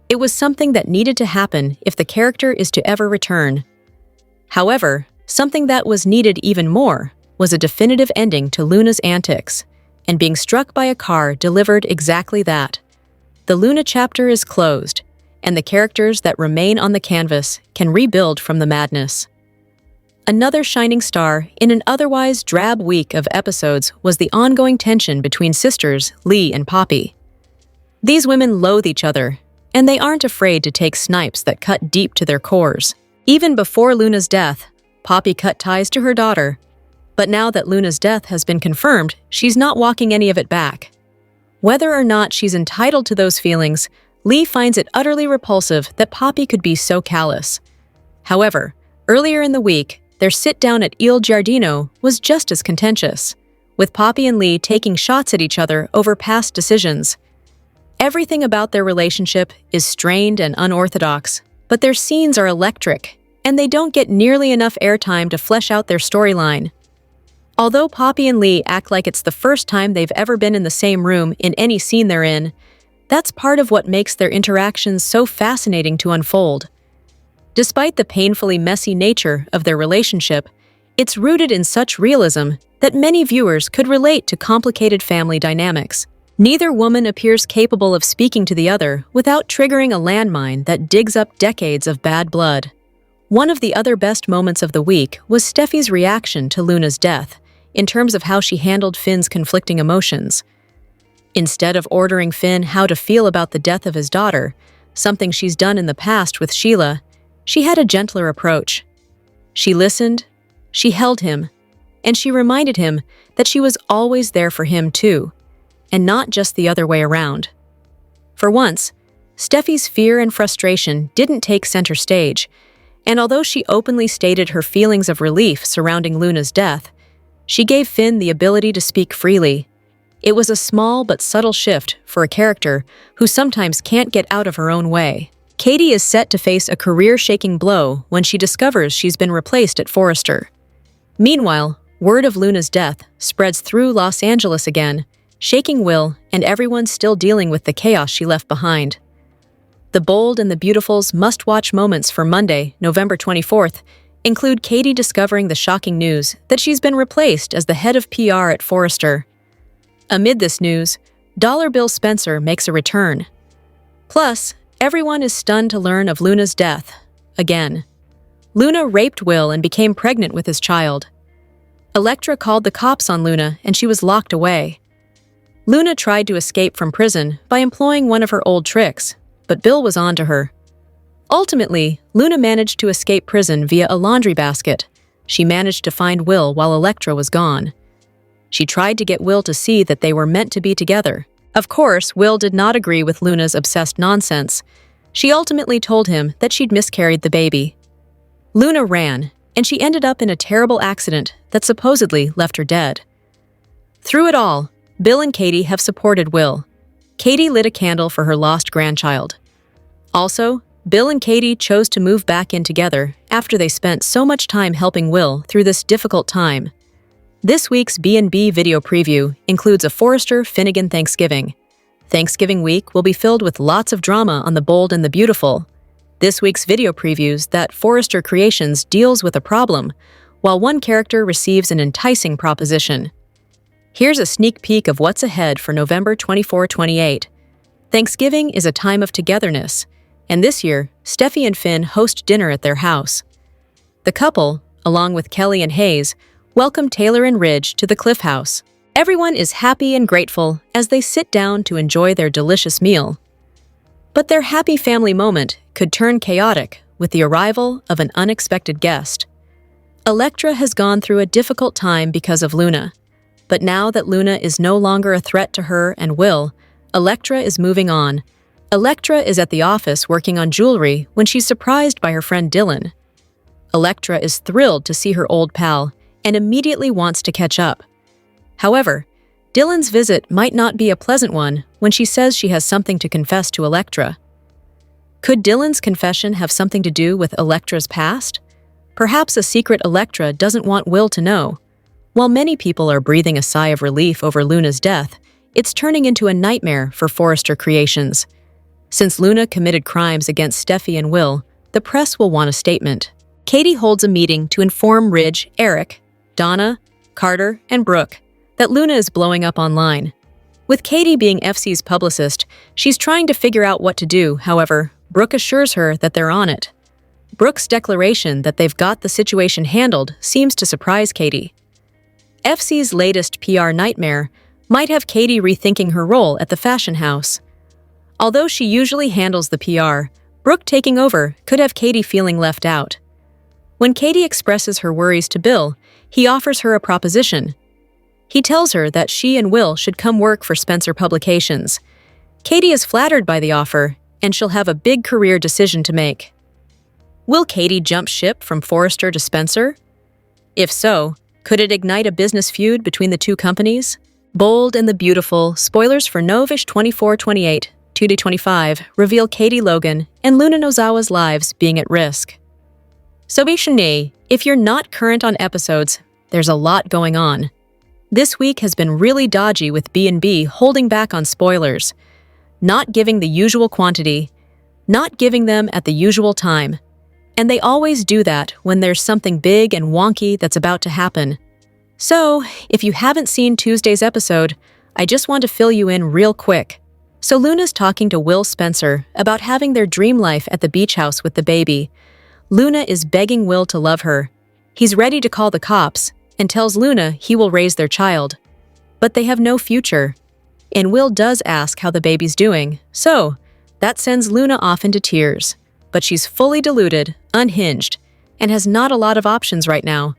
it was something that needed to happen if the character is to ever return. However, something that was needed even more was a definitive ending to Luna's antics, and being struck by a car delivered exactly that. The Luna chapter is closed, and the characters that remain on the canvas can rebuild from the madness. Another shining star in an otherwise drab week of episodes was the ongoing tension between sisters Lee and Poppy. These women loathe each other, and they aren't afraid to take snipes that cut deep to their cores. Even before Luna's death, Poppy cut ties to her daughter, but now that Luna's death has been confirmed, she's not walking any of it back. Whether or not she's entitled to those feelings, Lee finds it utterly repulsive that Poppy could be so callous. However, earlier in the week, their sit-down at Il Giardino was just as contentious, with Poppy and Lee taking shots at each other over past decisions. Everything about their relationship is strained and unorthodox, but their scenes are electric, and they don't get nearly enough airtime to flesh out their storyline. Although Poppy and Lee act like it's the first time they've ever been in the same room in any scene they're in, that's part of what makes their interactions so fascinating to unfold. Despite the painfully messy nature of their relationship, it's rooted in such realism that many viewers could relate to complicated family dynamics. Neither woman appears capable of speaking to the other without triggering a landmine that digs up decades of bad blood. One of the other best moments of the week was Steffi's reaction to Luna's death, in terms of how she handled Finn's conflicting emotions. Instead of ordering Finn how to feel about the death of his daughter, something she's done in the past with Sheila, she had a gentler approach. She listened, she held him, and she reminded him that she was always there for him too, and not just the other way around. For once, Steffi's fear and frustration didn't take center stage, and although she openly stated her feelings of relief surrounding Luna's death, she gave Finn the ability to speak freely. It was a small but subtle shift for a character who sometimes can't get out of her own way. Katie is set to face a career-shaking blow when she discovers she's been replaced at Forrester. Meanwhile, word of Luna's death spreads through Los Angeles again, shaking Will and everyone still dealing with the chaos she left behind. The bold and the beautiful's must-watch moments for Monday, November 24th, include Katie discovering the shocking news that she's been replaced as the head of PR at Forrester. Amid this news, Dollar Bill Spencer makes a return. Plus, everyone is stunned to learn of Luna's death, again. Luna raped Will and became pregnant with his child. Electra called the cops on Luna and she was locked away. Luna tried to escape from prison by employing one of her old tricks, but Bill was on to her. Ultimately, Luna managed to escape prison via a laundry basket. She managed to find Will while Electra was gone. She tried to get Will to see that they were meant to be together. Of course, Will did not agree with Luna's obsessed nonsense. She ultimately told him that she'd miscarried the baby. Luna ran, and she ended up in a terrible accident that supposedly left her dead. Through it all, Bill and Katie have supported Will. Katie lit a candle for her lost grandchild. Also, Bill and Katie chose to move back in together after they spent so much time helping Will through this difficult time. This week's B&B video preview includes a Forrester Finnegan Thanksgiving. Thanksgiving week will be filled with lots of drama on The Bold and the Beautiful. This week's video previews that Forrester Creations deals with a problem, while one character receives an enticing proposition. Here's a sneak peek of what's ahead for November 24-28. Thanksgiving is a time of togetherness, and this year, Steffi and Finn host dinner at their house. The couple, along with Kelly and Hayes, welcome Taylor and Ridge to the Cliff House. Everyone is happy and grateful as they sit down to enjoy their delicious meal. But their happy family moment could turn chaotic with the arrival of an unexpected guest. Electra has gone through a difficult time because of Luna, but now that Luna is no longer a threat to her and Will, Electra is moving on. Electra is at the office working on jewelry when she's surprised by her friend Dylan. Electra is thrilled to see her old pal and immediately wants to catch up. However, Dylan's visit might not be a pleasant one when she says she has something to confess to Electra. Could Dylan's confession have something to do with Electra's past? Perhaps a secret Electra doesn't want Will to know. While many people are breathing a sigh of relief over Luna's death, it's turning into a nightmare for Forrester Creations. Since Luna committed crimes against Steffi and Will, the press will want a statement. Katie holds a meeting to inform Ridge, Eric, Donna, Carter, and Brooke that Luna is blowing up online. With Katie being FC's publicist, she's trying to figure out what to do. However, Brooke assures her that they're on it. Brooke's declaration that they've got the situation handled seems to surprise Katie. FC's latest PR nightmare might have Katie rethinking her role at the fashion house. Although she usually handles the PR, Brooke taking over could have Katie feeling left out. When Katie expresses her worries to Bill, he offers her a proposition. He tells her that she and Will should come work for Spencer Publications. Katie is flattered by the offer, and she'll have a big career decision to make. Will Katie jump ship from Forrester to Spencer? If so, could it ignite a business feud between the two companies? Bold and the Beautiful, spoilers for Novish 24-28, 2-25, reveal Katie Logan and Luna Nozawa's lives being at risk. So be sure, if you're not current on episodes, there's a lot going on. This week has been really dodgy with B&B holding back on spoilers, not giving the usual quantity, not giving them at the usual time. And they always do that when there's something big and wonky that's about to happen. So, if you haven't seen Tuesday's episode, I just want to fill you in real quick. So Luna's talking to Will Spencer about having their dream life at the beach house with the baby. Luna is begging Will to love her. He's ready to call the cops and tells Luna he will raise their child. But they have no future. And Will does ask how the baby's doing, so that sends Luna off into tears. But she's fully deluded, unhinged, and has not a lot of options right now.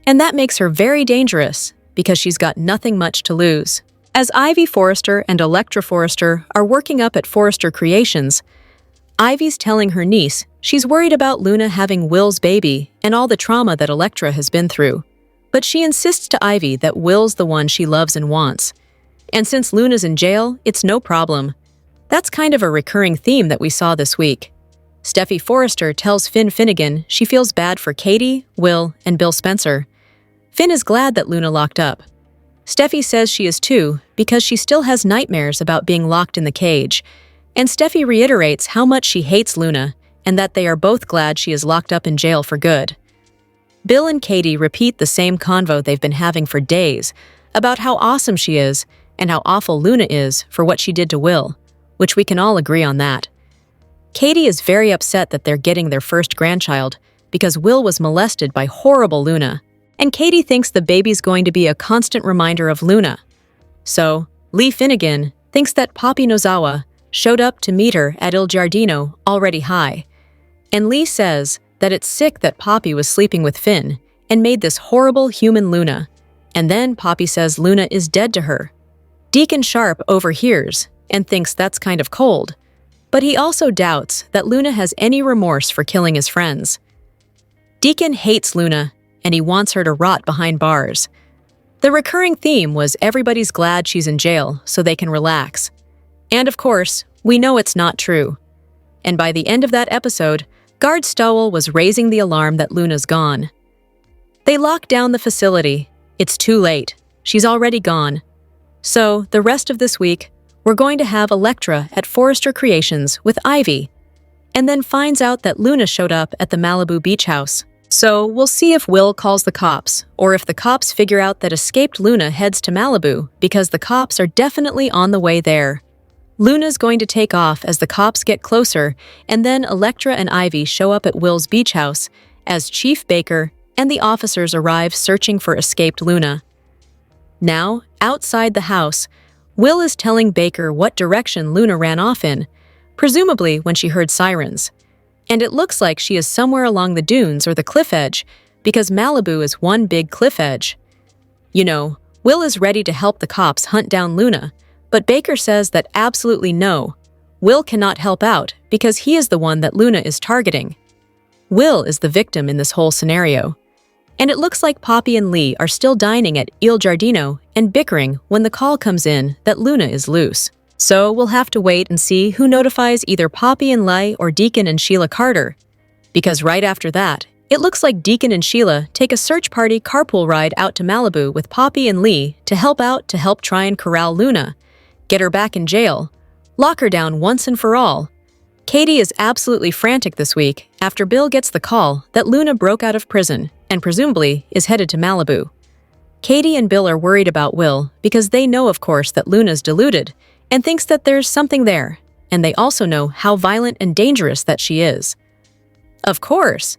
And that makes her very dangerous because she's got nothing much to lose. As Ivy Forrester and Electra Forrester are working up at Forrester Creations, Ivy's telling her niece she's worried about Luna having Will's baby and all the trauma that Electra has been through. But she insists to Ivy that Will's the one she loves and wants. And since Luna's in jail, it's no problem. That's kind of a recurring theme that we saw this week. Steffi Forrester tells Finn Finnegan she feels bad for Katie, Will, and Bill Spencer. Finn is glad that Luna locked up. Steffi says she is too because she still has nightmares about being locked in the cage. And Steffi reiterates how much she hates Luna and that they are both glad she is locked up in jail for good. Bill and Katie repeat the same convo they've been having for days about how awesome she is and how awful Luna is for what she did to Will, which we can all agree on that. Katie is very upset that they're getting their first grandchild because Will was molested by horrible Luna, and Katie thinks the baby's going to be a constant reminder of Luna. So, Lee Finnegan thinks that Poppy Nozawa showed up to meet her at Il Giardino already high, and Lee says that it's sick that Poppy was sleeping with Finn and made this horrible human Luna, and then Poppy says Luna is dead to her. Deacon Sharp overhears and thinks that's kind of cold, but he also doubts that Luna has any remorse for killing his friends. Deacon hates Luna, and he wants her to rot behind bars. The recurring theme was everybody's glad she's in jail so they can relax. And of course, we know it's not true. and by the end of that episode, Guard Stowell was raising the alarm that Luna's gone. They lock down the facility. It's too late. She's already gone. So, the rest of this week, we're going to have Electra at Forrester Creations with Ivy, and then finds out that Luna showed up at the Malibu beach house. So, we'll see if Will calls the cops, or if the cops figure out that escaped Luna heads to Malibu, because the cops are definitely on the way there. Luna's going to take off as the cops get closer, and then Electra and Ivy show up at Will's beach house as Chief Baker and the officers arrive searching for escaped Luna. Now, outside the house, Will is telling Baker what direction Luna ran off in, presumably when she heard sirens. And it looks like she is somewhere along the dunes or the cliff edge, because Malibu is one big cliff edge. You know, Will is ready to help the cops hunt down Luna, but Baker says that absolutely no. Will cannot help out because he is the one that Luna is targeting. Will is the victim in this whole scenario. And it looks like Poppy and Lee are still dining at Il Giardino and bickering when the call comes in that Luna is loose. So we'll have to wait and see who notifies either Poppy and Lee or Deacon and Sheila Carter. Because right after that, it looks like Deacon and Sheila take a search party carpool ride out to Malibu with Poppy and Lee to help try and corral Luna, get her back in jail, lock her down once and for all. Katie is absolutely frantic this week after Bill gets the call that Luna broke out of prison and presumably is headed to Malibu. Katie and Bill are worried about Will because they know, of course, that Luna's deluded and thinks that there's something there, and they also know how violent and dangerous that she is. Of course.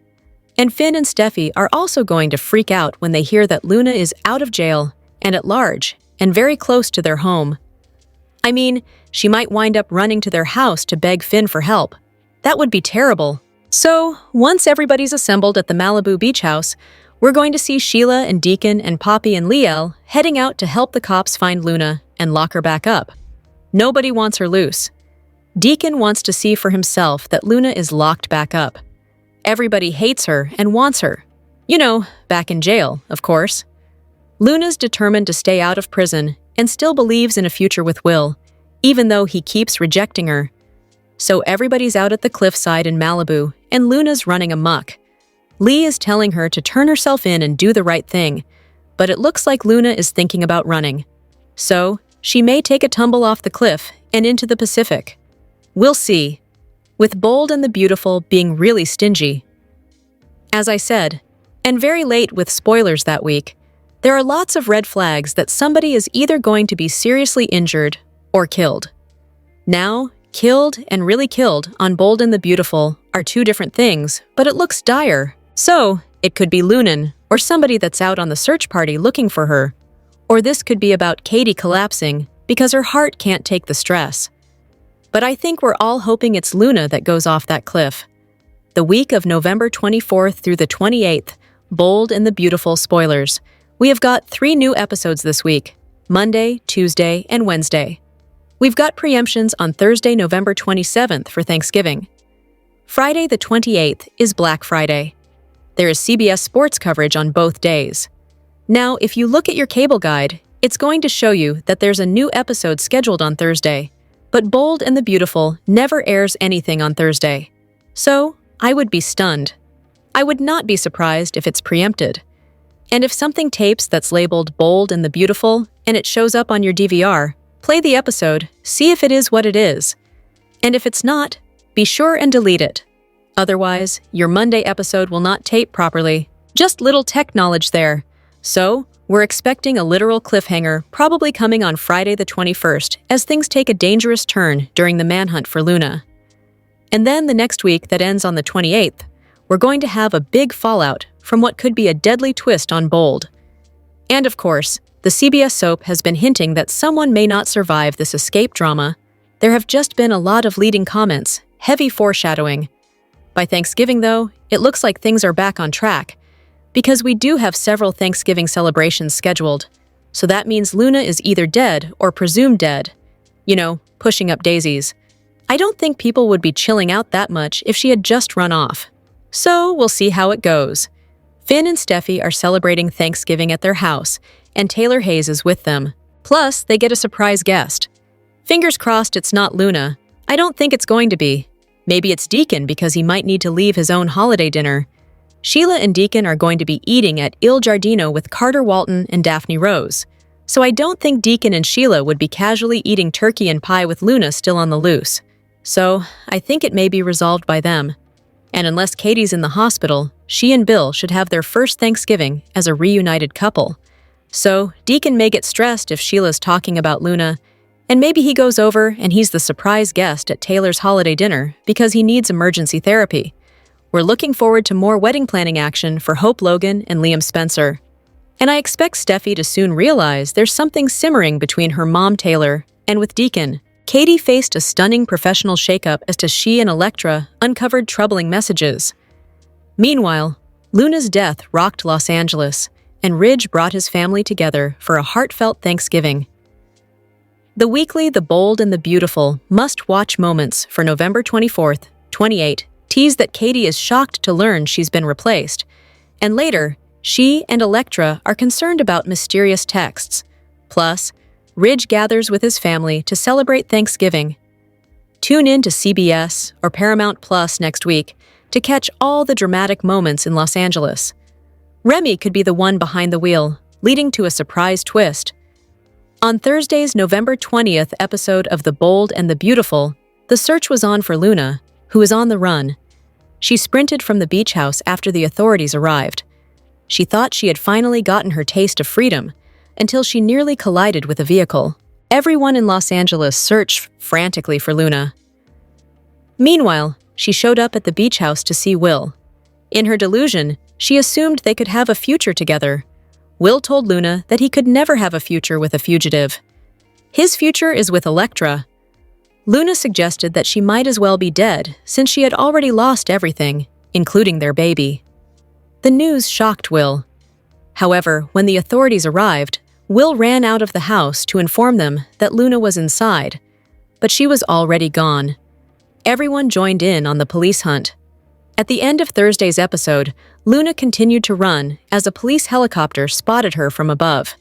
And Finn and Steffi are also going to freak out when they hear that Luna is out of jail and at large and very close to their home. I mean, she might wind up running to their house to beg Finn for help. That would be terrible. So, once everybody's assembled at the Malibu beach house, we're going to see Sheila and Deacon and Poppy and Liel heading out to help the cops find Luna and lock her back up. Nobody wants her loose. Deacon wants to see for himself that Luna is locked back up. Everybody hates her and wants her. You know, back in jail, of course. Luna's determined to stay out of prison and still believes in a future with Will, even though he keeps rejecting her. So everybody's out at the cliffside in Malibu, and Luna's running amok. Lee is telling her to turn herself in and do the right thing, but it looks like Luna is thinking about running. So, she may take a tumble off the cliff and into the Pacific. We'll see. With Bold and the Beautiful being really stingy. As I said, and very late with spoilers that week, there are lots of red flags that somebody is either going to be seriously injured or killed. Now, killed and really killed on Bold and the Beautiful are two different things, but it looks dire. So, it could be Lunan or somebody that's out on the search party looking for her. Or this could be about Katie collapsing because her heart can't take the stress. But I think we're all hoping it's Luna that goes off that cliff. The week of November 24th through the 28th, Bold and the Beautiful spoilers. We have got 3 new episodes this week, Monday, Tuesday, and Wednesday. We've got preemptions on Thursday, November 27th for Thanksgiving. Friday the 28th is Black Friday. There is CBS sports coverage on both days. Now, if you look at your cable guide, it's going to show you that there's a new episode scheduled on Thursday, but Bold and the Beautiful never airs anything on Thursday. So, I would be stunned. I would not be surprised if it's preempted. And if something tapes that's labeled Bold and the Beautiful and it shows up on your DVR, play the episode, see if it is what it is. And if it's not, be sure and delete it. Otherwise, your Monday episode will not tape properly. Just little tech knowledge there. So, we're expecting a literal cliffhanger probably coming on Friday the 21st as things take a dangerous turn during the manhunt for Luna. And then the next week that ends on the 28th, we're going to have a big fallout from what could be a deadly twist on Bold. And of course, the CBS soap has been hinting that someone may not survive this escape drama. There have just been a lot of leading comments, heavy foreshadowing. By Thanksgiving, though, it looks like things are back on track, because we do have several Thanksgiving celebrations scheduled. So that means Luna is either dead or presumed dead. You know, pushing up daisies. I don't think people would be chilling out that much if she had just run off. So we'll see how it goes. Finn and Steffi are celebrating Thanksgiving at their house, and Taylor Hayes is with them. Plus, they get a surprise guest. Fingers crossed it's not Luna. I don't think it's going to be. Maybe it's Deacon because he might need to leave his own holiday dinner. Sheila and Deacon are going to be eating at Il Giardino with Carter Walton and Daphne Rose. So I don't think Deacon and Sheila would be casually eating turkey and pie with Luna still on the loose. So I think it may be resolved by them. And unless Katie's in the hospital, she and Bill should have their first Thanksgiving as a reunited couple. So Deacon may get stressed if Sheila's talking about Luna, and maybe he goes over and he's the surprise guest at Taylor's holiday dinner because he needs emergency therapy. We're looking forward to more wedding planning action for Hope Logan and Liam Spencer. And I expect Steffi to soon realize there's something simmering between her mom Taylor and with Deacon. Katie faced a stunning professional shakeup as to she and Electra uncovered troubling messages. Meanwhile, Luna's death rocked Los Angeles, and Ridge brought his family together for a heartfelt Thanksgiving. The weekly The Bold and the Beautiful must-watch moments for November 24th, 28 tease that Katie is shocked to learn she's been replaced, and later, she and Electra are concerned about mysterious texts. Plus, Ridge gathers with his family to celebrate Thanksgiving. Tune in to CBS or Paramount Plus next week to catch all the dramatic moments in Los Angeles. Remy could be the one behind the wheel, leading to a surprise twist. On Thursday's November 20th episode of The Bold and the Beautiful, the search was on for Luna, who is on the run. She sprinted from the beach house after the authorities arrived. She thought she had finally gotten her taste of freedom, until she nearly collided with a vehicle. Everyone in Los Angeles searched frantically for Luna. Meanwhile, she showed up at the beach house to see Will. In her delusion, she assumed they could have a future together. Will told Luna that he could never have a future with a fugitive. His future is with Electra. Luna suggested that she might as well be dead since she had already lost everything, including their baby. The news shocked Will. However, when the authorities arrived, Will ran out of the house to inform them that Luna was inside, but she was already gone. Everyone joined in on the police hunt. At the end of Thursday's episode, Luna continued to run as a police helicopter spotted her from above.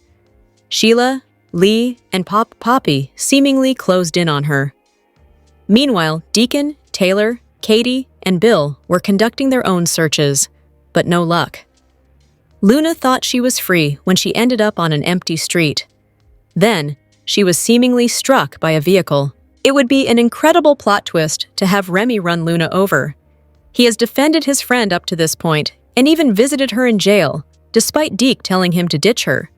Sheila, Lee, and Poppy seemingly closed in on her. Meanwhile, Deacon, Taylor, Katie, and Bill were conducting their own searches, but no luck. Luna thought she was free when she ended up on an empty street. Then, she was seemingly struck by a vehicle. It would be an incredible plot twist to have Remy run Luna over. He has defended his friend up to this point and even visited her in jail, despite Deke telling him to ditch her.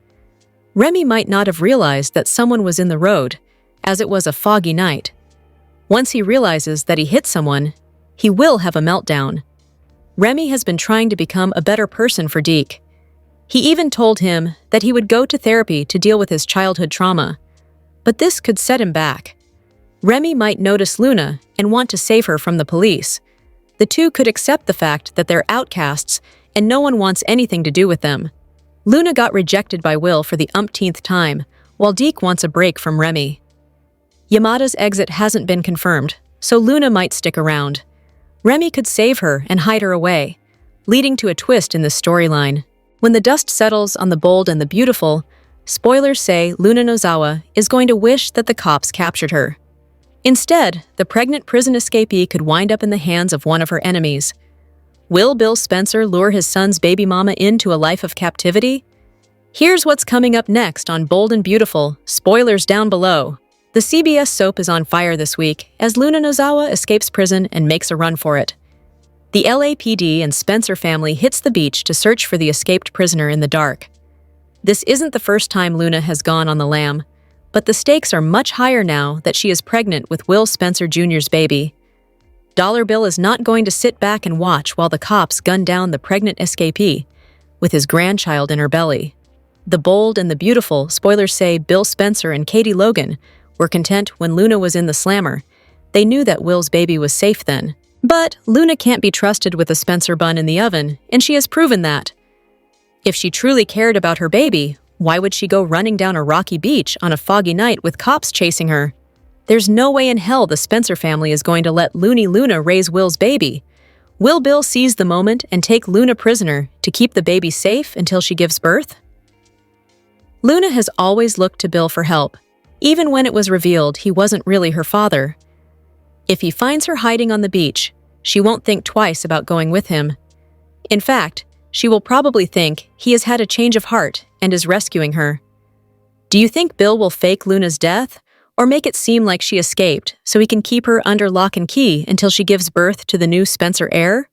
Remy might not have realized that someone was in the road, as it was a foggy night. Once he realizes that he hit someone, he will have a meltdown. Remy has been trying to become a better person for Deke. He even told him that he would go to therapy to deal with his childhood trauma. But this could set him back. Remy might notice Luna and want to save her from the police. The two could accept the fact that they're outcasts and no one wants anything to do with them. Luna got rejected by Will for the umpteenth time, while Deke wants a break from Remy. Yamada's exit hasn't been confirmed, so Luna might stick around. Remy could save her and hide her away, leading to a twist in this storyline. When the dust settles on The Bold and the Beautiful, spoilers say Luna Nozawa is going to wish that the cops captured her. Instead, the pregnant prison escapee could wind up in the hands of one of her enemies. Will Bill Spencer lure his son's baby mama into a life of captivity? Here's what's coming up next on Bold and Beautiful, spoilers down below. The CBS soap is on fire this week as Luna Nozawa escapes prison and makes a run for it. The LAPD and Spencer family hits the beach to search for the escaped prisoner in the dark. This isn't the first time Luna has gone on the lam, but the stakes are much higher now that she is pregnant with Will Spencer Jr.'s baby. Dollar Bill is not going to sit back and watch while the cops gun down the pregnant escapee with his grandchild in her belly. The Bold and the Beautiful, spoilers say Bill Spencer and Katie Logan were content when Luna was in the slammer. They knew that Will's baby was safe then. But Luna can't be trusted with a Spencer bun in the oven, and she has proven that. If she truly cared about her baby, why would she go running down a rocky beach on a foggy night with cops chasing her? There's no way in hell the Spencer family is going to let Loony Luna raise Will's baby. Will Bill seize the moment and take Luna prisoner to keep the baby safe until she gives birth? Luna has always looked to Bill for help, even when it was revealed he wasn't really her father. If he finds her hiding on the beach, she won't think twice about going with him. In fact, she will probably think he has had a change of heart and is rescuing her. Do you think Bill will fake Luna's death, or make it seem like she escaped so he can keep her under lock and key until she gives birth to the new Spencer heir?